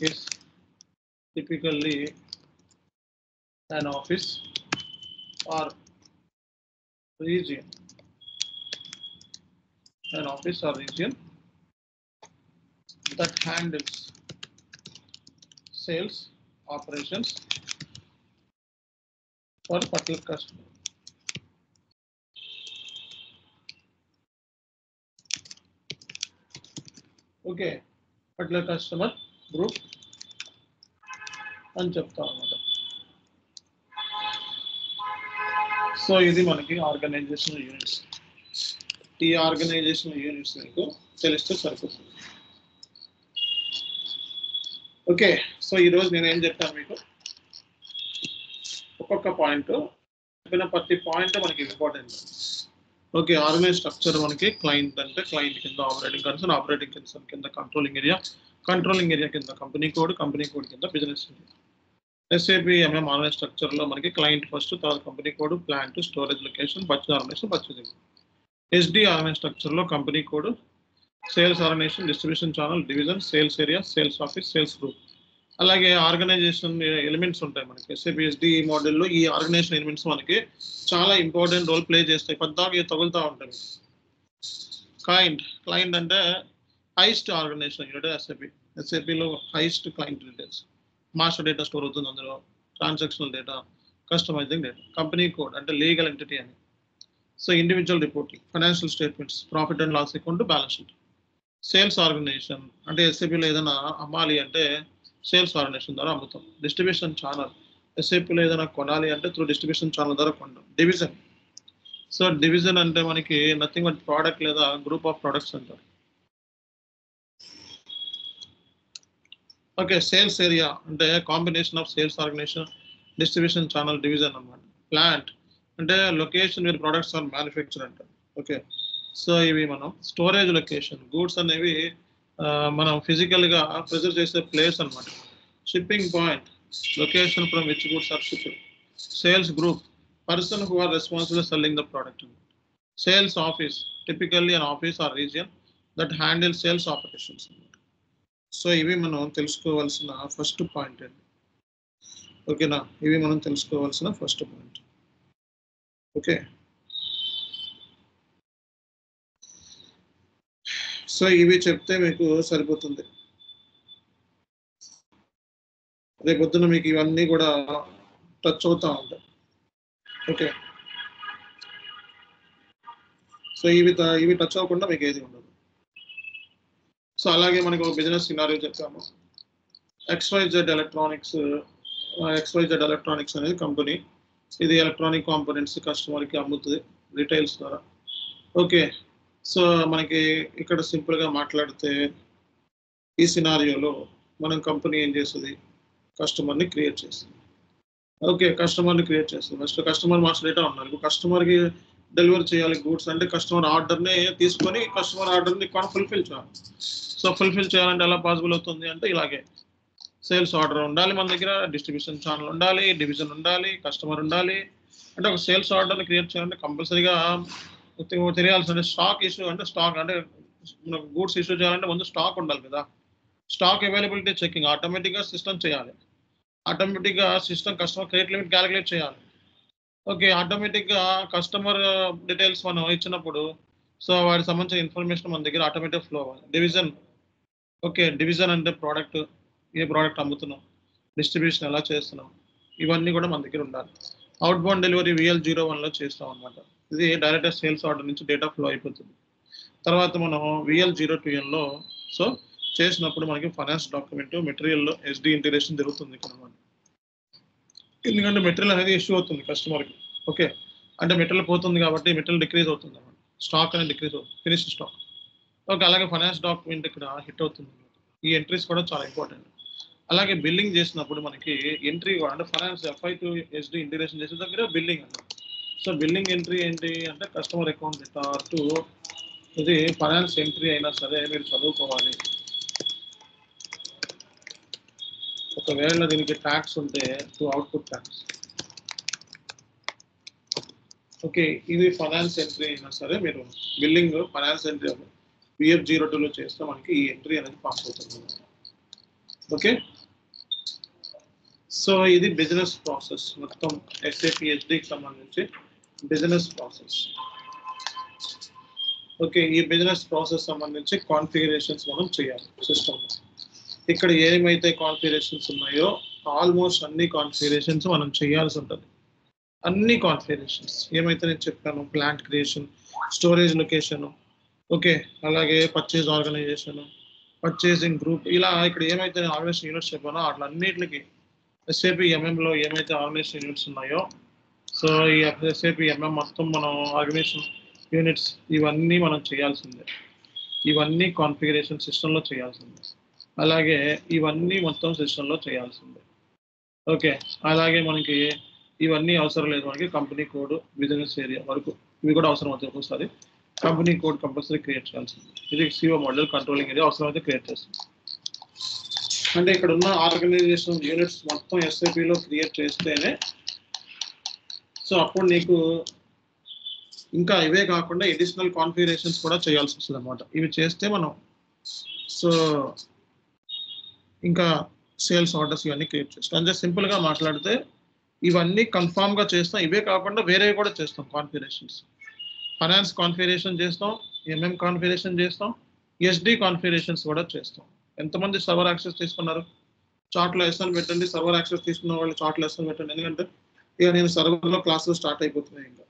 is typically an office or region that handles sales operations for particular customer. Okay, particular customer group అని చెప్తా అన్నమాట. సో ఇది మనకి ఆర్గనైజేషనల్ యూనిట్స్. ఈ ఆర్గనైజేషనల్ యూనిట్స్ మీకు తెలిస్తే సరిపోతుంది. ఓకే, సో ఈరోజు నేను ఏం చెప్పాను మీకు, ఒక్కొక్క పాయింట్ చెప్పిన ప్రతి పాయింట్ మనకి ఇంపార్టెంట్. ఓకే, ఆర్గనైజ్ స్ట్రక్చర్ మనకి క్లయింట్ అంటే క్లయింట్ కింద ఆపరేటింగ్ కన్సర్న్ కింద కంట్రోలింగ్ ఏరియా కింద కంపెనీ కోడ్ కింద business area. SAP MM organise structure లో మనకి క్లయింట్ ఫస్ట్, తర్వాత company code, plant, storage location, purchasing. SD organise structure లో company code, sales organisation, distribution channel, division, sales area, sales office, sales group. అలాగే organisation elements ఉంటాయి మనకి. SAP SD మోడల్లో ఈ organisation elements మనకి చాలా ఇంపార్టెంట్ రోల్ ప్లే చేస్తాయి. పద్దాకి తగులుతూ ఉంటాయి. క్లయింట్ అంటే హైయెస్ట్ ఆర్గనైజేషన్ యూనిట్ SAP లో highest client details. Master data store అవుతుంది అందులో, transactional data, customising data. Company code అంటే లీగల్ ఎంటిటీ అని. So individual reporting, financial statements, profit and loss account, balance sheet. Sales organisation అంటే SAPలో ఏదైనా అమ్మాలి అంటే సేల్స్ ఆర్గనైజేషన్ ద్వారా అమ్ముతాం. డిస్ట్రిబ్యూషన్ ఛానల్, SAPలో ఏదైనా కొనాలి అంటే త్రూ డిస్ట్రిబ్యూషన్ ఛానల్ ద్వారా కొంటాం. డివిజన్ అంటే మనకి నథింగ్ బట్ ప్రోడక్ట్ లేదా గ్రూప్ ఆఫ్ ప్రొడక్ట్స్ అంటారు. ఓకే, సేల్స్ ఏరియా అంటే combination of sales organisation, distribution channel, division అన్నమాట. ప్లాంట్ అంటే location where products are manufacture అంటారు. ఓకే, సో ఇవి మనం స్టోరేజ్ లొకేషన్, గూడ్స్ అనేవి మనం ఫిజికల్ గా ప్రిజర్వ్ చేసే ప్లేస్ అన్నమాట. Shipping point, location from which goods are shipped. Sales group, person who are responsible selling the product. Sales office, typically an office or region that handle sales operations. So ఇవి మనం తెలుసుకోవాల్సిన first point అండి. ఓకేనా, ఇవి మనం తెలుసుకోవాల్సిన first point. Okay, so ఇవి చెప్తే మీకు సరిపోతుంది. రేపొద్దున మీకు ఇవన్నీ కూడా టచ్ అవుతూ ఉంటాయి. ఓకే, సో ఇవి టచ్ అవ్వకుండా మీకు ఏది ఉండదు. సో అలాగే మనకి ఒక బిజినెస్ సినారియో చెప్పాము. XYZ ఎలక్ట్రానిక్స్ అనేది కంపెనీ. ఇది ఎలక్ట్రానిక్ కాంపోనెంట్స్ కస్టమర్కి అమ్ముతుంది రిటైల్స్ ద్వారా. ఓకే, సో మనకి ఇక్కడ సింపుల్గా మాట్లాడితే ఈ సినారియోలో మనం కంపెనీ ఏం చేస్తుంది, కస్టమర్ని క్రియేట్ చేస్తుంది. ఓకే, కస్టమర్ని క్రియేట్ చేస్తుంది. ఫస్ట్ కస్టమర్ మాస్టర్ డేటా ఉన్నారు. ఇప్పుడు కస్టమర్కి డెలివరీ చేయాలి గూడ్స్ అంటే కస్టమర్ ఆర్డర్ని తీసుకొని కస్టమర్ ఆర్డర్ని ఫుల్ఫిల్ చేయాలి. సో ఫుల్ఫిల్ చేయాలంటే ఎలా పాసిబుల్ అవుతుంది అంటే ఇలాగే సేల్స్ ఆర్డర్ ఉండాలి మన దగ్గర, డిస్ట్రిబ్యూషన్ ఛానల్ ఉండాలి, డివిజన్ ఉండాలి, కస్టమర్ ఉండాలి. అంటే ఒక సేల్స్ ఆర్డర్ని క్రియేట్ చేయాలంటే కంపల్సరీగా తెలియాల్సిన స్టాక్ ఇష్యూ అంటే స్టాక్ అంటే గూడ్స్ ఇష్యూ చేయాలంటే ముందు స్టాక్ ఉండాలి కదా. స్టాక్ అవైలబిలిటీ చెకింగ్ ఆటోమేటిక్గా సిస్టమ్ చేయాలి. ఆటోమేటిక్గా system customer credit limit calculate చేయాలి. ఓకే, ఆటోమేటిక్గా కస్టమర్ డీటెయిల్స్ మనం ఇచ్చినప్పుడు సో వాటికి సంబంధించిన ఇన్ఫర్మేషన్ మన దగ్గర ఆటోమేటిక్ ఫ్లో అవ్వాలి. డివిజన్, ఓకే డివిజన్ అంటే ప్రోడక్ట్, ఏ ప్రోడక్ట్ అమ్ముతున్నాం, డిస్ట్రిబ్యూషన్ ఎలా చేస్తున్నాం, ఇవన్నీ కూడా మన దగ్గర ఉండాలి. అవుట్ బౌండ్ డెలివరీ VL01లో చేస్తాం అనమాట. ఇది డైరెక్ట్ సేల్స్ ఆర్డర్ నుంచి డేటా ఫ్లో అయిపోతుంది. తర్వాత మనం VL02లో సో చేసినప్పుడు మనకి ఫైనాన్స్ డాక్యుమెంట్ మెటీరియల్లో SD ఇంటిగ్రేషన్ జరుగుతుంది ఇక్కడ అనమాట. ఎందుకంటే మెటీరియల్ అనేది ఇష్యూ అవుతుంది కస్టమర్కి. ఓకే, అంటే మెటీరియల్ పోతుంది కాబట్టి మెటీరియల్ డిక్రీజ్ అవుతుంది అనమాట. స్టాక్ అనేది డిక్రీజ్ అవుతుంది, ఫినిష్ స్టాక్. ఓకే, అలాగే ఫైనాన్స్ డాక్యుమెంట్ ఇక్కడ హిట్ అవుతుంది. ఈ ఎంట్రీస్ కూడా చాలా ఇంపార్టెంట్. అలాగే బిల్లింగ్ చేసినప్పుడు మనకి ఎంట్రీ కూడా అంటే finance FI to SD integration చేసే దగ్గర బిల్లింగ్ అన్నమాట. సో బిల్లింగ్ ఎంట్రీ ఏంటి అంటే కస్టమర్ అకౌంట్ డేటా టు ఇది ఫైనాన్స్ ఎంట్రీ అయినా సరే మీరు చదువుకోవాలి. ఒకవేళ దీనికి ట్యాక్స్ ఉంటే టు అవుట్పుట్ ట్యాక్స్. ఓకే, ఇది ఫైనాన్స్ ఎంట్రీ అయినా సరే మీరు బిల్లింగ్ ఫైనాన్స్ ఎంట్రీ VF02లో చేస్తే మనకి ఈ ఎంట్రీ అనేది పాస్ అవుతుంది. ఓకే, సో ఇది బిజినెస్ ప్రాసెస్ మొత్తం SAP SDకి సంబంధించి బిజినెస్ ప్రాసెస్. ఓకే, ఈ బిజినెస్ ప్రాసెస్ సంబంధించి కాన్ఫిగరేషన్స్ మనం చేయాలి సిస్టమ్లో. ఇక్కడ ఏమైతే కాన్ఫిగరేషన్స్ ఉన్నాయో ఆల్మోస్ట్ అన్ని కాన్ఫిగరేషన్స్ మనం చేయాల్సి ఉంటుంది. అన్ని కాన్ఫిగరేషన్స్ ఏమైతే నేను చెప్పాను, plant creation, storage location, okay అలాగే పర్చేజ్ ఆర్గనైజేషన్, పర్చేసింగ్ గ్రూప్, ఇలా ఇక్కడ ఏమైతే నేను ఆర్గనైజేషన్ యూనిట్స్ చెప్పానో అట్లా అన్నిటికి SAP MM ఏమైతే ఆర్గనైజేషన్ యూనిట్స్ ఉన్నాయో సో ఈ SAP MM మొత్తం మనం ఆర్గనైజేషన్ యూనిట్స్ ఇవన్నీ మనం చేయాల్సిందే. ఇవన్నీ కాన్ఫిగరేషన్ సిస్టంలో చేయాల్సిందే. అలాగే ఇవన్నీ మొత్తం సిస్టంలో చేయాల్సిందే. ఓకే, అలాగే మనకి ఇవన్నీ అవసరం లేదు, మనకి కంపెనీ కోడ్ బిజినెస్ ఏరియా వరకు ఇవి కూడా అవసరం అవుతాయి. ఒకసారి కంపెనీ కోడ్ కంపల్సరీ క్రియేట్ చేయాల్సింది. ఇది CO మోడల్ కంట్రోలింగ్ ఏరియా అవసరమైతే క్రియేట్ చేస్తుంది. అంటే ఇక్కడ ఉన్న ఆర్గనైజేషన్ యూనిట్స్ మొత్తం SAPలో క్రియేట్ చేస్తేనే సో అప్పుడు నీకు ఇంకా ఇవే కాకుండా ఎడిషనల్ కాన్ఫిగరేషన్స్ కూడా చేయాల్సి వస్తుంది అనమాట. ఇవి చేస్తే మనం సో ఇంకా సేల్స్ ఆర్డర్స్ ఇవన్నీ క్రియేట్ చేస్తాం. అంటే సింపుల్గా మాట్లాడితే ఇవన్నీ కన్ఫామ్గా చేస్తాం. ఇవే కాకుండా వేరే కూడా చేస్తాం కాన్ఫిగరేషన్స్. ఫైనాన్స్ కాన్ఫిగరేషన్ చేస్తాం, MM కాన్ఫిగరేషన్ చేస్తాం, SD కాన్ఫిగరేషన్స్ కూడా చేస్తాం. ఎంతమంది సర్వర్ యాక్సెస్ తీసుకున్నారు? చార్ట్లో ఎస్ఎన్ పెట్టండి. సర్వర్ యాక్సెస్ తీసుకున్న వాళ్ళు చార్ట్లో ఎస్ఎన్ పెట్టండి. ఎందుకంటే ఇక నేను సర్వర్లో క్లాసెస్ స్టార్ట్ అయిపోతున్నాయి ఇంకా.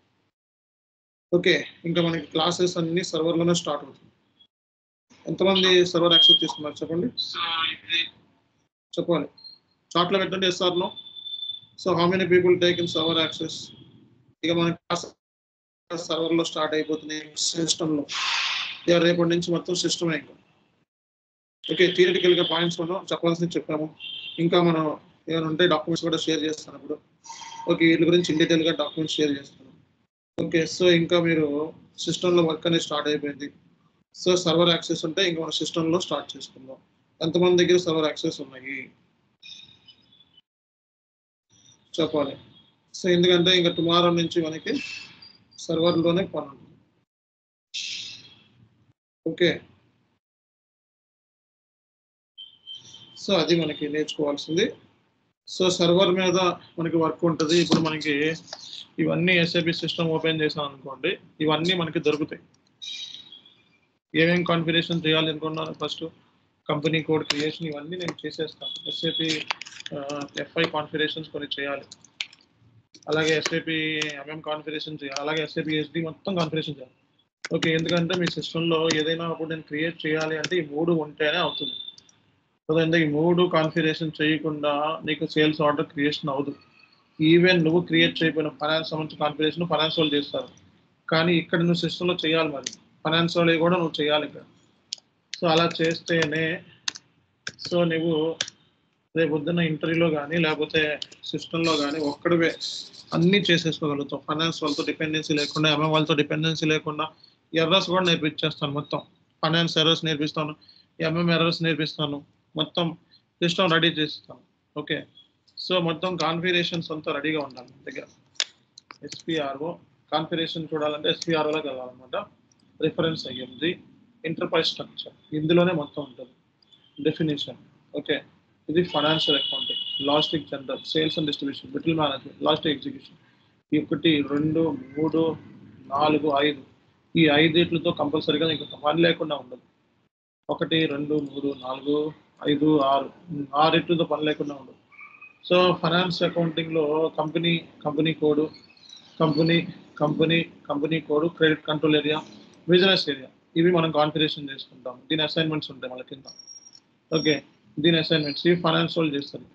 ఓకే, ఇంకా మనకి క్లాసెస్ అన్ని సర్వర్లోనే స్టార్ట్ అవుతుంది. ఎంతమంది సర్వర్ యాక్సెస్ తీసుకున్నారు చెప్పండి, చెప్పాలి. చార్ట్లో పెట్టండి SRలో. So how many people take in server access? ఇక మన క్లాస్ సర్వర్లో స్టార్ట్ అయిపోతున్నాయి సిస్టంలో. ఇక రేపటి నుంచి మొత్తం సిస్టమే ఇంకా. ఓకే, థియరిటికల్గా పాయింట్స్ మనం చెప్పాల్సింది చెప్పాము. ఇంకా మనం ఏమైనా ఉంటే డాక్యుమెంట్స్ కూడా షేర్ చేస్తాను అప్పుడు. ఓకే, వీటి గురించి ఇన్ డీటెయిల్గా డాక్యుమెంట్స్ షేర్ చేస్తాను. ఓకే, సో ఇంకా మీరు సిస్టంలో వర్క్ అనేది స్టార్ట్ అయిపోయింది. సో సర్వర్ యాక్సెస్ ఉంటే ఇంకా మన సిస్టంలో స్టార్ట్ చేసుకుందాం. ఎంతమంది దగ్గర సర్వర్ యాక్సెస్ ఉన్నాయి చెప్పాలి. సో ఎందుకంటే ఇంకా టుమారో నుంచి మనకి సర్వర్లోనే పని ఉంటుంది. ఓకే, సో అది మనకి నేర్చుకోవాల్సింది. సో సర్వర్ మీద మనకి వర్క్ ఉంటుంది. ఇప్పుడు మనకి ఇవన్నీ SAP సిస్టమ్ ఓపెన్ చేసాం అనుకోండి, ఇవన్నీ మనకి దొరుకుతాయి. ఏమేమి కాన్ఫిగరేషన్ చేయాలి అనుకున్నాను, ఫస్ట్ కంపెనీ కోడ్ క్రియేషన్ ఇవన్నీ నేను చేసేస్తాను. SAP FI కాన్ఫిగరేషన్స్ కొన్ని చేయాలి, అలాగే SAP MM కాన్ఫిగరేషన్ చేయాలి, అలాగే SAP SD మొత్తం కాన్ఫిగరేషన్ చేయాలి. ఓకే, ఎందుకంటే మీ సిస్టంలో ఏదైనా అప్పుడు నేను క్రియేట్ చేయాలి అంటే ఈ 3 ఉంటేనే అవుతుంది. కదండి, ఈ 3 కాన్ఫిగరేషన్ చేయకుండా నీకు సేల్స్ ఆర్డర్ క్రియేషన్ అవ్వదు. ఈవెన్ నువ్వు క్రియేట్ చేయకపోయిన ఫైనాన్స్ సంబంధించిన కాన్ఫిగరేషన్ ఫైనాన్స్ వాళ్ళు చేస్తారు, కానీ ఇక్కడ నువ్వు సిస్టంలో చేయాలి, మరి ఫైనాన్స్ వాళ్ళవి కూడా నువ్వు చేయాలి ఇక్కడ. సో అలా చేస్తేనే సో నువ్వు రేపు పొద్దున్న ఇంటర్వ్యూలో కానీ లేకపోతే సిస్టంలో కానీ ఒక్కడివే అన్నీ చేసేసుకోగలుగుతాం. ఫైనాన్స్ వాళ్ళతో డిపెండెన్సీ లేకుండా, ఎంఎం వాళ్ళతో డిపెండెన్సీ లేకుండా ఎర్రర్స్ కూడా నేర్పించేస్తాను. మొత్తం ఫైనాన్స్ ఎర్రర్స్ నేర్పిస్తాను, ఎంఎం ఎర్రర్స్ నేర్పిస్తాను, మొత్తం సిస్టమ్ రెడీ చేస్తాను. ఓకే, సో మొత్తం కాన్ఫిగరేషన్స్ అంతా రెడీగా ఉండాలి మన దగ్గర. ఎస్పిఆర్ఓ కాన్ఫిగరేషన్ చూడాలంటే ఎస్పిఆర్ఓలోకి వెళ్ళాలన్నమాట. రిఫరెన్స్ అయ్యింది, ఎంటర్ప్రైజ్ స్ట్రక్చర్ ఇందులోనే మొత్తం ఉంటుంది. డెఫినేషన్, ఓకే, ఇది financial accounting, logistic general, sales and distribution, middle management, logistic execution. 1, 2, 3, 4, 5 ఈ 5 కంపల్సరీగా ఇంకా పని లేకుండా ఉండదు. 1, 2, 3, 4, 5, 6 పని లేకుండా ఉండదు. సో ఫైనాన్స్ అకౌంటింగ్లో company code, company code, credit control area, business area, ఇవి మనం కాన్ఫిగరేషన్ చేసుకుంటాం. దీని అసైన్మెంట్స్ ఉంటాయి మన కింద. ఓకే, దీని అసైన్మెంట్స్ ఇవి ఫైనాన్స్ వాళ్ళు చేస్తారు.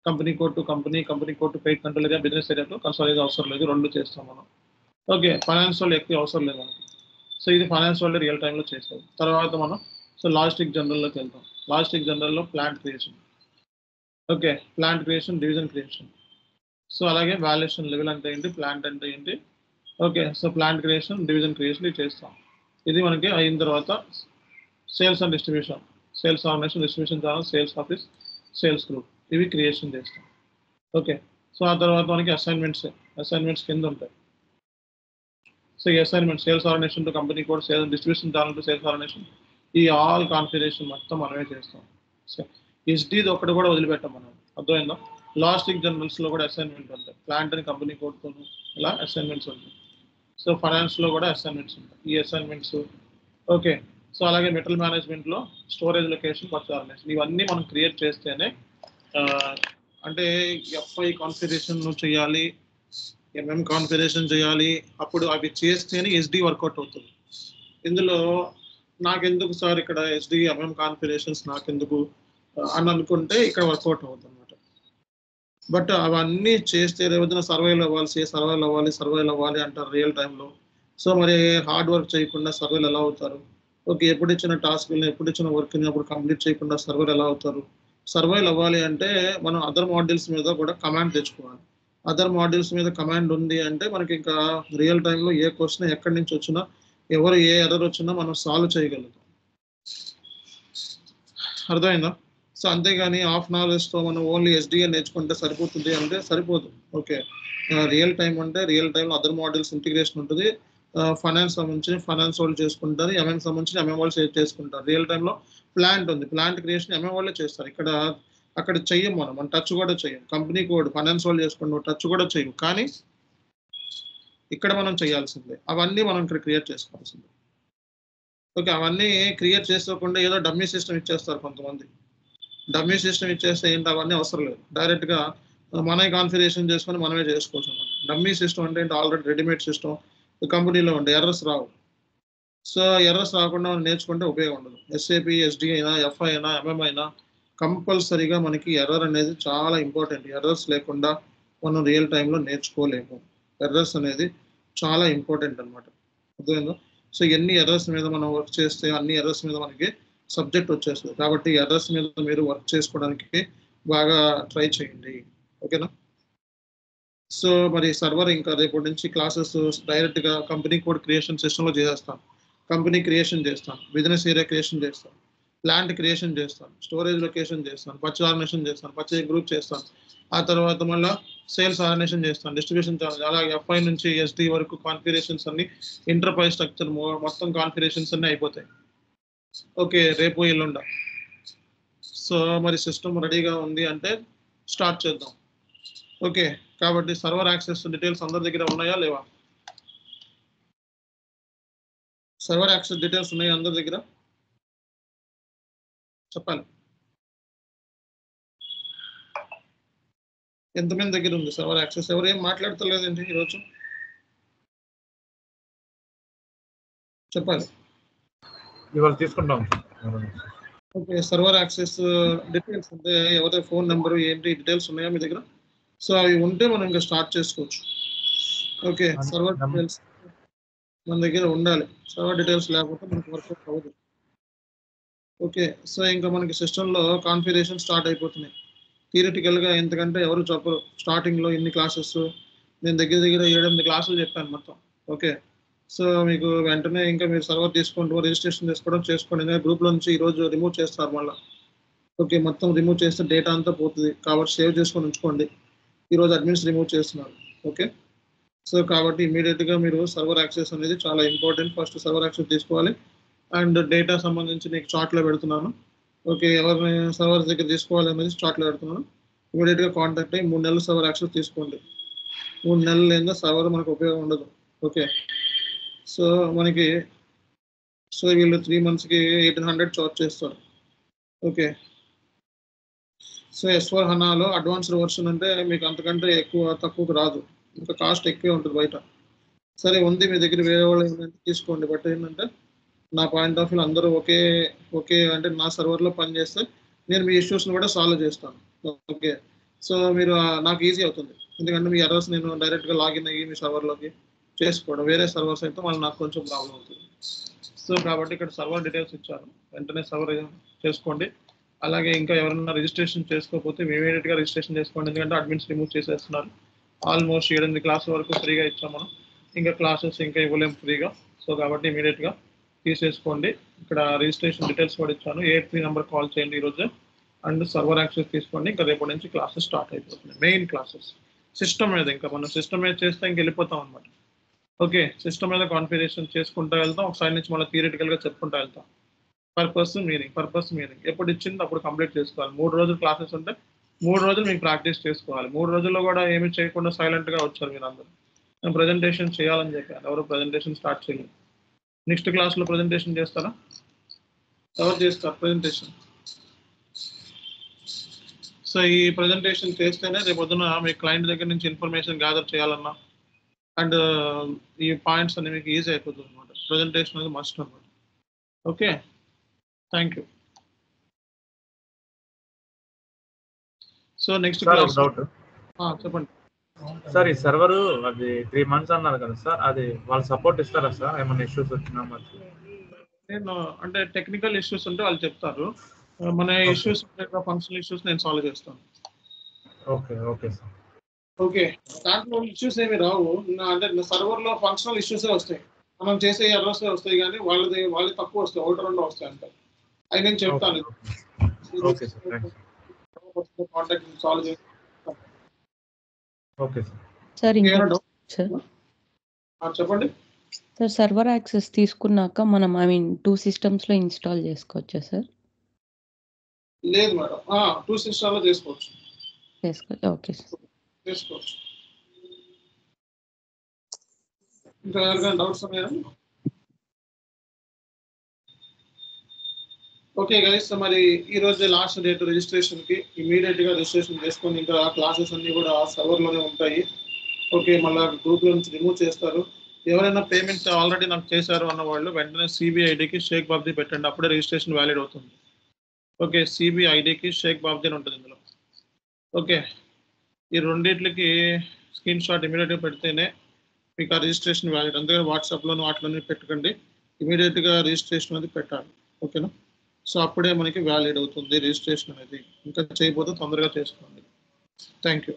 Company code to company code to credit control area, business area to consolidate అవసరం లేదు, 2 చేస్తాం మనం. ఓకే, ఫైనాన్స్ వాళ్ళు ఎక్కువ అవసరం లేదు మనకి. సో ఇది ఫైనాన్స్ వాళ్ళు రియల్ టైంలో చేస్తారు. తర్వాత మనం సో లాజిస్టిక్ జనరల్లోకి వెళ్తాం. లాజిస్టిక్ జనరల్లో plant creation, okay, plant creation, division creation. So అలాగే వాల్యుయేషన్ లెవెల్ అంటే ఏంటి, ప్లాంట్ అంటే ఏంటి, okay. So plant creation, division creation ఇది చేస్తాం. ఇది మనకి అయిన తర్వాత sales and distribution, sales organisation, distribution channel, sales office, sales group, ఇవి క్రియేషన్ చేస్తాం. ఓకే, సో ఆ తర్వాత మనకి అసైన్మెంట్స్ కింద ఉంటాయి. సో ఈ assignment sales organisation to company code, sales distribution channel to sales organisation, ఈ ఆల్ కాన్ఫిగరేషన్ మొత్తం మనమే చేస్తాం. సో ఎస్డీది ఒకటి కూడా వదిలిపెట్టాం మనం, అర్థమైందా? లాజిస్టిక్ జనరల్స్లో కూడా అసైన్మెంట్ ఉంటాయి, ప్లాంట్ అని కంపెనీ కోడ్తోను ఇలా అసైన్మెంట్స్ ఉంటాయి. సో ఫైనాన్స్లో కూడా అసైన్మెంట్స్ ఉంటాయి, ఈ అసైన్మెంట్స్. ఓకే, సో అలాగే మెటల్ మేనేజ్మెంట్లో స్టోరేజ్ లొకేషన్, పర్చేజ్ ఆర్గనైజేషన్, ఇవన్నీ మనం క్రియేట్ చేస్తేనే అంటే ఎఫ్ఐ కాన్ఫిగరేషన్ చేయాలి, ఎంఎం కాన్ఫిగరేషన్ చేయాలి, అప్పుడు అవి చేస్తేనే ఎస్డి వర్కౌట్ అవుతుంది. ఇందులో నాకెందుకు సార్ ఇక్కడ ఎస్డి ఎంఎం కాన్ఫిగరేషన్స్ నాకెందుకు అని అనుకుంటే ఇక్కడ వర్కౌట్ అవుతుంది అనమాట. బట్ అవన్నీ చేస్తే రేపొద్దున సర్వైవ్ అవ్వాలి అంటారు రియల్ టైంలో. సో మరి హార్డ్ వర్క్ చేయకుండా సర్వైవ్ ఎలా అవుతారు? ఓకే, ఎప్పుడు ఇచ్చిన టాస్క్ని, ఎప్పుడు ఇచ్చిన వర్క్ని అప్పుడు కంప్లీట్ చేయకుండా సర్వైవ్ ఎలా అవుతారు? సర్వైవ్ అవ్వాలి అంటే మనం అదర్ మాడ్యూల్స్ మీద కూడా కమాండ్ తెచ్చుకోవాలి. అదర్ మాడ్యూల్స్ మీద కమాండ్ ఉంది అంటే మనకి ఇంకా రియల్ టైంలో ఏ క్వశ్చన్ ఎక్కడి నుంచి వచ్చినా, ఎవరు ఏ ఎర్రర్ వచ్చినా మనం సాల్వ్ చేయగలుగుతాం. అర్థమైందా? సో అంతేగాని హాఫ్ నాలెడ్జ్తో మనం ఓన్లీ ఎస్డిఏ నేర్చుకుంటే సరిపోతుంది అంటే సరిపోదు. ఓకే, రియల్ టైం అంటే రియల్ టైంలో అదర్ మాడ్యూల్స్ ఇంటిగ్రేషన్ ఉంటుంది. ఫైనాన్స్ సంబంధించి ఫైనాన్స్ వాళ్ళు చేసుకుంటారు, ఎంఎం సంబంధించి ఎంఎం వాళ్ళు చేసుకుంటారు. రియల్ టైంలో ప్లాంట్ ఉంది, ప్లాంట్ క్రియేషన్ ఎంఎం వాళ్ళే చేస్తారు. అక్కడ చెయ్యం, మనం టచ్ కూడా చెయ్యం. కంపెనీ కోడ్ ఫైనాన్స్ వాళ్ళు చేసుకుంటాం, టచ్ కూడా చెయ్యం. కానీ ఇక్కడ మనం చేయాల్సిందే, అవన్నీ మనం ఇక్కడ క్రియేట్ చేసుకోవాల్సిందే. ఓకే, అవన్నీ క్రియేట్ చేసుకోకుండా ఏదో డమ్మీ సిస్టమ్ ఇచ్చేస్తారు కొంతమంది. డమ్మీ సిస్టమ్ ఇచ్చేస్తే ఏంటి, అవన్నీ అవసరం లేదు. డైరెక్ట్గా మనమే కాన్ఫిగరేషన్ చేసుకొని మనమే చేసుకోవచ్చు అనమాట. డమ్మీ సిస్టమ్ అంటే ఏంటి, ఆల్రెడీ రెడీమేడ్ సిస్టమ్ కంపెనీలో ఉండే ఎర్రర్స్ రావు. సో ఎర్రర్స్ రాకుండా మనం నేర్చుకుంటే ఉపయోగం ఉండదు. ఎస్ఏపి, ఎస్డి అయినా, ఎఫ్ఐ అయినా, ఎంఎం అయినా కంపల్సరీగా మనకి ఎర్రర్ అనేది చాలా ఇంపార్టెంట్. ఎర్రర్స్ లేకుండా మనం రియల్ టైంలో నేర్చుకోలేము. ఎర్రర్స్ అనేది చాలా ఇంపార్టెంట్ అనమాట, అర్థమైందో? సో ఎన్ని ఎర్రర్స్ మీద మనం వర్క్ చేస్తే అన్ని ఎర్రర్స్ మీద మనకి సబ్జెక్ట్ వచ్చేస్తుంది. కాబట్టి ఎర్రర్స్ మీద మీరు వర్క్ చేసుకోవడానికి బాగా ట్రై చేయండి, ఓకేనా? సో మరి సర్వర్ ఇంకా రేపటి నుంచి క్లాసెస్ డైరెక్ట్గా కంపెనీ కోడ్ క్రియేషన్ సిస్టంలో చేసేస్తాను. కంపెనీ క్రియేషన్ చేస్తాను, బిజినెస్ ఏరియా క్రియేషన్ చేస్తాను, ప్లాంట్ క్రియేషన్ చేస్తాను, స్టోరేజ్ లొకేషన్ చేస్తాను, పర్చేజ్ ఆర్గనైజేషన్ చేస్తాను, పర్చేజ్ గ్రూప్ చేస్తాను. ఆ తర్వాత మళ్ళీ సేల్స్ ఆర్గనైజేషన్ చేస్తాను, డిస్ట్రిబ్యూషన్ ఛానల్, అలాగే ఎఫ్ఐ నుంచి ఎస్డి వరకు కాన్ఫిగరేషన్స్ అన్ని, ఎంటర్ప్రైజ్ స్ట్రక్చర్ మొత్తం కాన్ఫిగరేషన్స్ అన్నీ అయిపోతాయి. ఓకే, రేపు ఎల్లుండ. సో మరి సిస్టమ్ రెడీగా ఉంది అంటే స్టార్ట్ చేద్దాం. ఓకే, కాబట్టి సర్వర్ యాక్సెస్ డీటెయిల్స్ అందరి దగ్గర ఉన్నాయా లేవా? సర్వర్ యాక్సెస్ డీటెయిల్స్ ఉన్నాయా అందరి దగ్గర? చెప్పాలి. ఎంతమంది దగ్గర ఉంది సర్వర్ యాక్సెస్? ఎవరు ఏం మాట్లాడతలేదండి ఈరోజు? చెప్పాలి. ఇవాళ తీసుకుంటాం. ఓకే, సర్వర్ యాక్సెస్ డీటెయిల్స్ అంటే ఎవరి ఫోన్ నెంబరు ఏంటి డీటెయిల్స్ ఉన్నాయా మీ దగ్గర? సో అవి ఉంటే మనం ఇంకా స్టార్ట్ చేసుకోవచ్చు. ఓకే, సర్వర్ డీటెయిల్స్ మన దగ్గర ఉండాలి. సర్వర్ డీటెయిల్స్ లేకపోతే మనకి వర్కౌట్ అవ్వదు. ఓకే, సో ఇంకా మనకి సిస్టంలో కాన్ఫిగరేషన్ స్టార్ట్ అయిపోతున్నాయి. థియరిటికల్గా ఎంతకంటే ఎవరు చెప్పరు. స్టార్టింగ్లో ఇన్ని క్లాసెస్ నేను దగ్గర 7-8 క్లాసులు చెప్పాను మొత్తం. ఓకే, సో మీకు వెంటనే ఇంకా మీరు సర్వర్ తీసుకుంటూ రిజిస్ట్రేషన్ చేసుకోండి. గ్రూప్లో నుంచి ఈరోజు రిమూవ్ చేస్తారు మళ్ళీ. ఓకే, మొత్తం రిమూవ్ చేస్తే డేటా అంతా పోతుంది కాబట్టి సేవ్ చేసుకొని ఉంచుకోండి. ఈరోజు అడ్మిన్స్ రిమూవ్ చేస్తున్నారు. ఓకే, సో కాబట్టి ఇమీడియట్గా మీరు సర్వర్ యాక్సెస్ అనేది చాలా ఇంపార్టెంట్. ఫస్ట్ సర్వర్ యాక్సెస్ తీసుకోవాలి. అండ్ డేటా సంబంధించి మీకు చార్ట్లో పెడుతున్నాను. ఓకే, ఎవరిని సర్వర్ దగ్గర తీసుకోవాలి అనేది చార్ట్లో పెడుతున్నాను. ఇమీడియట్గా కాంటాక్ట్ అయ్యి 3 నెలలు సర్వర్ యాక్సెస్ తీసుకోండి. 3 నెలలు లేదా సర్వర్ మనకు ఉపయోగం ఉండదు. ఓకే, సో మనకి వీళ్ళు 3 monthsకి 1800 చార్జ్ చేస్తారు. ఓకే, సో S4 హనాలో అడ్వాన్స్డ్ వర్షన్ అంటే మీకు అంతకంటే తక్కువకు రాదు. ఇంకా కాస్ట్ ఎక్కువే ఉంటుంది బయట. సరే ఉంది మీ దగ్గర వేరే వాళ్ళు ఏంటంటే తీసుకోండి. బట్ ఏంటంటే నా పాయింట్ ఆఫ్ వ్యూ అందరూ ఓకే అంటే నా సర్వర్లో పనిచేస్తే నేను మీ ఇష్యూస్ని కూడా సాల్వ్ చేస్తాను. ఓకే, సో మీరు నాకు ఈజీ అవుతుంది. ఎందుకంటే మీ ఎర్రర్స్ నేను డైరెక్ట్గా లాగిన్ అయ్యి మీ సర్వర్లోకి చేసుకోవడం. వేరే సర్వర్స్ అయితే మళ్ళీ నాకు కొంచెం ప్రాబ్లం అవుతుంది. సో కాబట్టి ఇక్కడ సర్వర్ డీటెయిల్స్ ఇచ్చాను, వెంటనే సర్వర్ చేసుకోండి. అలాగే ఇంకా ఎవరైనా రిజిస్ట్రేషన్ చేసుకోకపోతే ఇమీడియట్గా రిజిస్ట్రేషన్ చేసుకోండి. ఎందుకంటే అడ్మిన్స్ రిమూవ్ చేసేస్తున్నారు. ఆల్మోస్ట్ 7-8 క్లాసుల వరకు ఫ్రీగా ఇచ్చాం మనం. ఇంకా క్లాసెస్ ఇంకా ఇవ్వలేము ఫ్రీగా. సో కాబట్టి ఇమీడియట్గా తీసేసుకోండి. ఇక్కడ రిజిస్ట్రేషన్ డీటెయిల్స్ కూడా ఇచ్చాను. 83 నెంబర్ కాల్ చేయండి ఈరోజు. అండ్ సర్వర్ యాక్సెస్ తీసుకోండి. ఇంకా రేపటి నుంచి క్లాసెస్ స్టార్ట్ అయిపోతున్నాయి. మెయిన్ క్లాసెస్ సిస్టమ్ మీద ఇంకా మనం సిస్టమ్ మీద చేస్తే ఇంక వెళ్ళిపోతాం అనమాట. ఓకే, సిస్టమ్ మీద కాన్ఫిగరేషన్ చేసుకుంటూ వెళ్తాం. ఒకసారి నుంచి మళ్ళీ థియరిటికల్గా చెప్పుకుంటూ వెళ్తాం. పర్పస్ మీనింగ్ ఎప్పుడు ఇచ్చింది అప్పుడు కంప్లీట్ చేసుకోవాలి. 3 రోజులు క్లాసెస్ ఉంటే 3 రోజులు మీకు ప్రాక్టీస్ చేసుకోవాలి. 3 రోజుల్లో కూడా ఏమి చేయకుండా సైలెంట్గా వచ్చారు మీరు అందరూ. నేను ప్రజెంటేషన్ చేయాలని చెప్పాను, ఎవరు ప్రజెంటేషన్ స్టార్ట్ చేయలేదు. నెక్స్ట్ క్లాస్లో ప్రజెంటేషన్ చేస్తారా? ఎవరు చేస్తారు ప్రజెంటేషన్? సో ఈ ప్రజెంటేషన్ చేస్తేనే రేపు పొద్దున మీ క్లయింట్ దగ్గర నుంచి ఇన్ఫర్మేషన్ గ్యాదర్ చేయాలన్నా అండ్ ఈ పాయింట్స్ అన్ని మీకు ఈజీ అయిపోతుంది అనమాట. ప్రజెంటేషన్ అనేది మస్ట్ అనమాట. Okay, thank you. So next class doubt చెప్పండి సార్. ఈ సర్వర్ అది 3 months అన్నారు కదా సార్, అది వాళ్ళు సపోర్ట్ ఇస్తారా సార్ ఏమైనా ఇష్యూస్ వచ్చినా? మరి నేను అంటే టెక్నికల్ ఇష్యూస్ ఉంటే వాళ్ళు చెప్తారు. మన ఇష్యూస్ ఫంక్షనల్ ఇష్యూస్ నేను సాల్వ్ చేస్తాను. Okay sir. ఓకే, దాంట్లో ఇష్యూస్ ఏమి రావు. అంటే సర్వర్లో ఫంక్షనల్ ఇష్యూసే వస్తాయి. మనం చేసే ఎర్రర్స్ వస్తాయి కానీ వాళ్ళకి తక్కువ వస్తాయి, 1-2 వస్తాయి అంటే అవి నేను చెప్తాను. ఓకే సార్, కాంటాక్ట్ సాల్వ్ చేస్తాను. ఓకే సార్ చెప్పండి సార్. సర్వర్ యాక్సెస్ తీసుకున్నాక మనం 2 systems-లో ఇన్స్టాల్ చేసుకోవచ్చా సార్? లేదు మేడం, 2 systems-లో చేసుకోవచ్చు. ఓకే సార్, చేసుకోవచ్చు. ఇంకా ఎవరికైనా డౌట్స్ ఉన్నాయా? ఓకే గైస్, మరి ఈ రోజు లాస్ట్ డేట్ రిజిస్ట్రేషన్కి. ఇమీడియట్గా రిజిస్ట్రేషన్ చేసుకొని ఇంకా క్లాసెస్ అన్నీ కూడా సర్వర్లోనే ఉంటాయి. ఓకే, మళ్ళీ గ్రూప్లో నుంచి రిమూవ్ చేస్తారు. ఎవరైనా పేమెంట్ ఆల్రెడీ నాకు చేశారు అన్న వాళ్ళు వెంటనే CBIDకి షేక్ బాబ్జీ పెట్టండి, అప్పుడే రిజిస్ట్రేషన్ వ్యాలిడ్ అవుతుంది. ఓకే, CBIDకి షేక్ బాబ్జీ అని ఉంటుంది ఇందులో. ఓకే, ఈ రెండింటికి స్క్రీన్ షాట్ ఇమీడియట్గా పెడితేనే మీకు ఆ రిజిస్ట్రేషన్ వ్యాలిడ్. అందుకని వాట్సాప్లోనూ వాటిలోనే పెట్టుకోండి. ఇమీడియట్గా రిజిస్ట్రేషన్ అనేది పెట్టాలి. ఓకేనా? సో అప్పుడే మనకి వ్యాలిడ్ అవుతుంది రిజిస్ట్రేషన్ అనేది. ఇంకా చేయకపోతే తొందరగా చేసుకోండి. Thank you.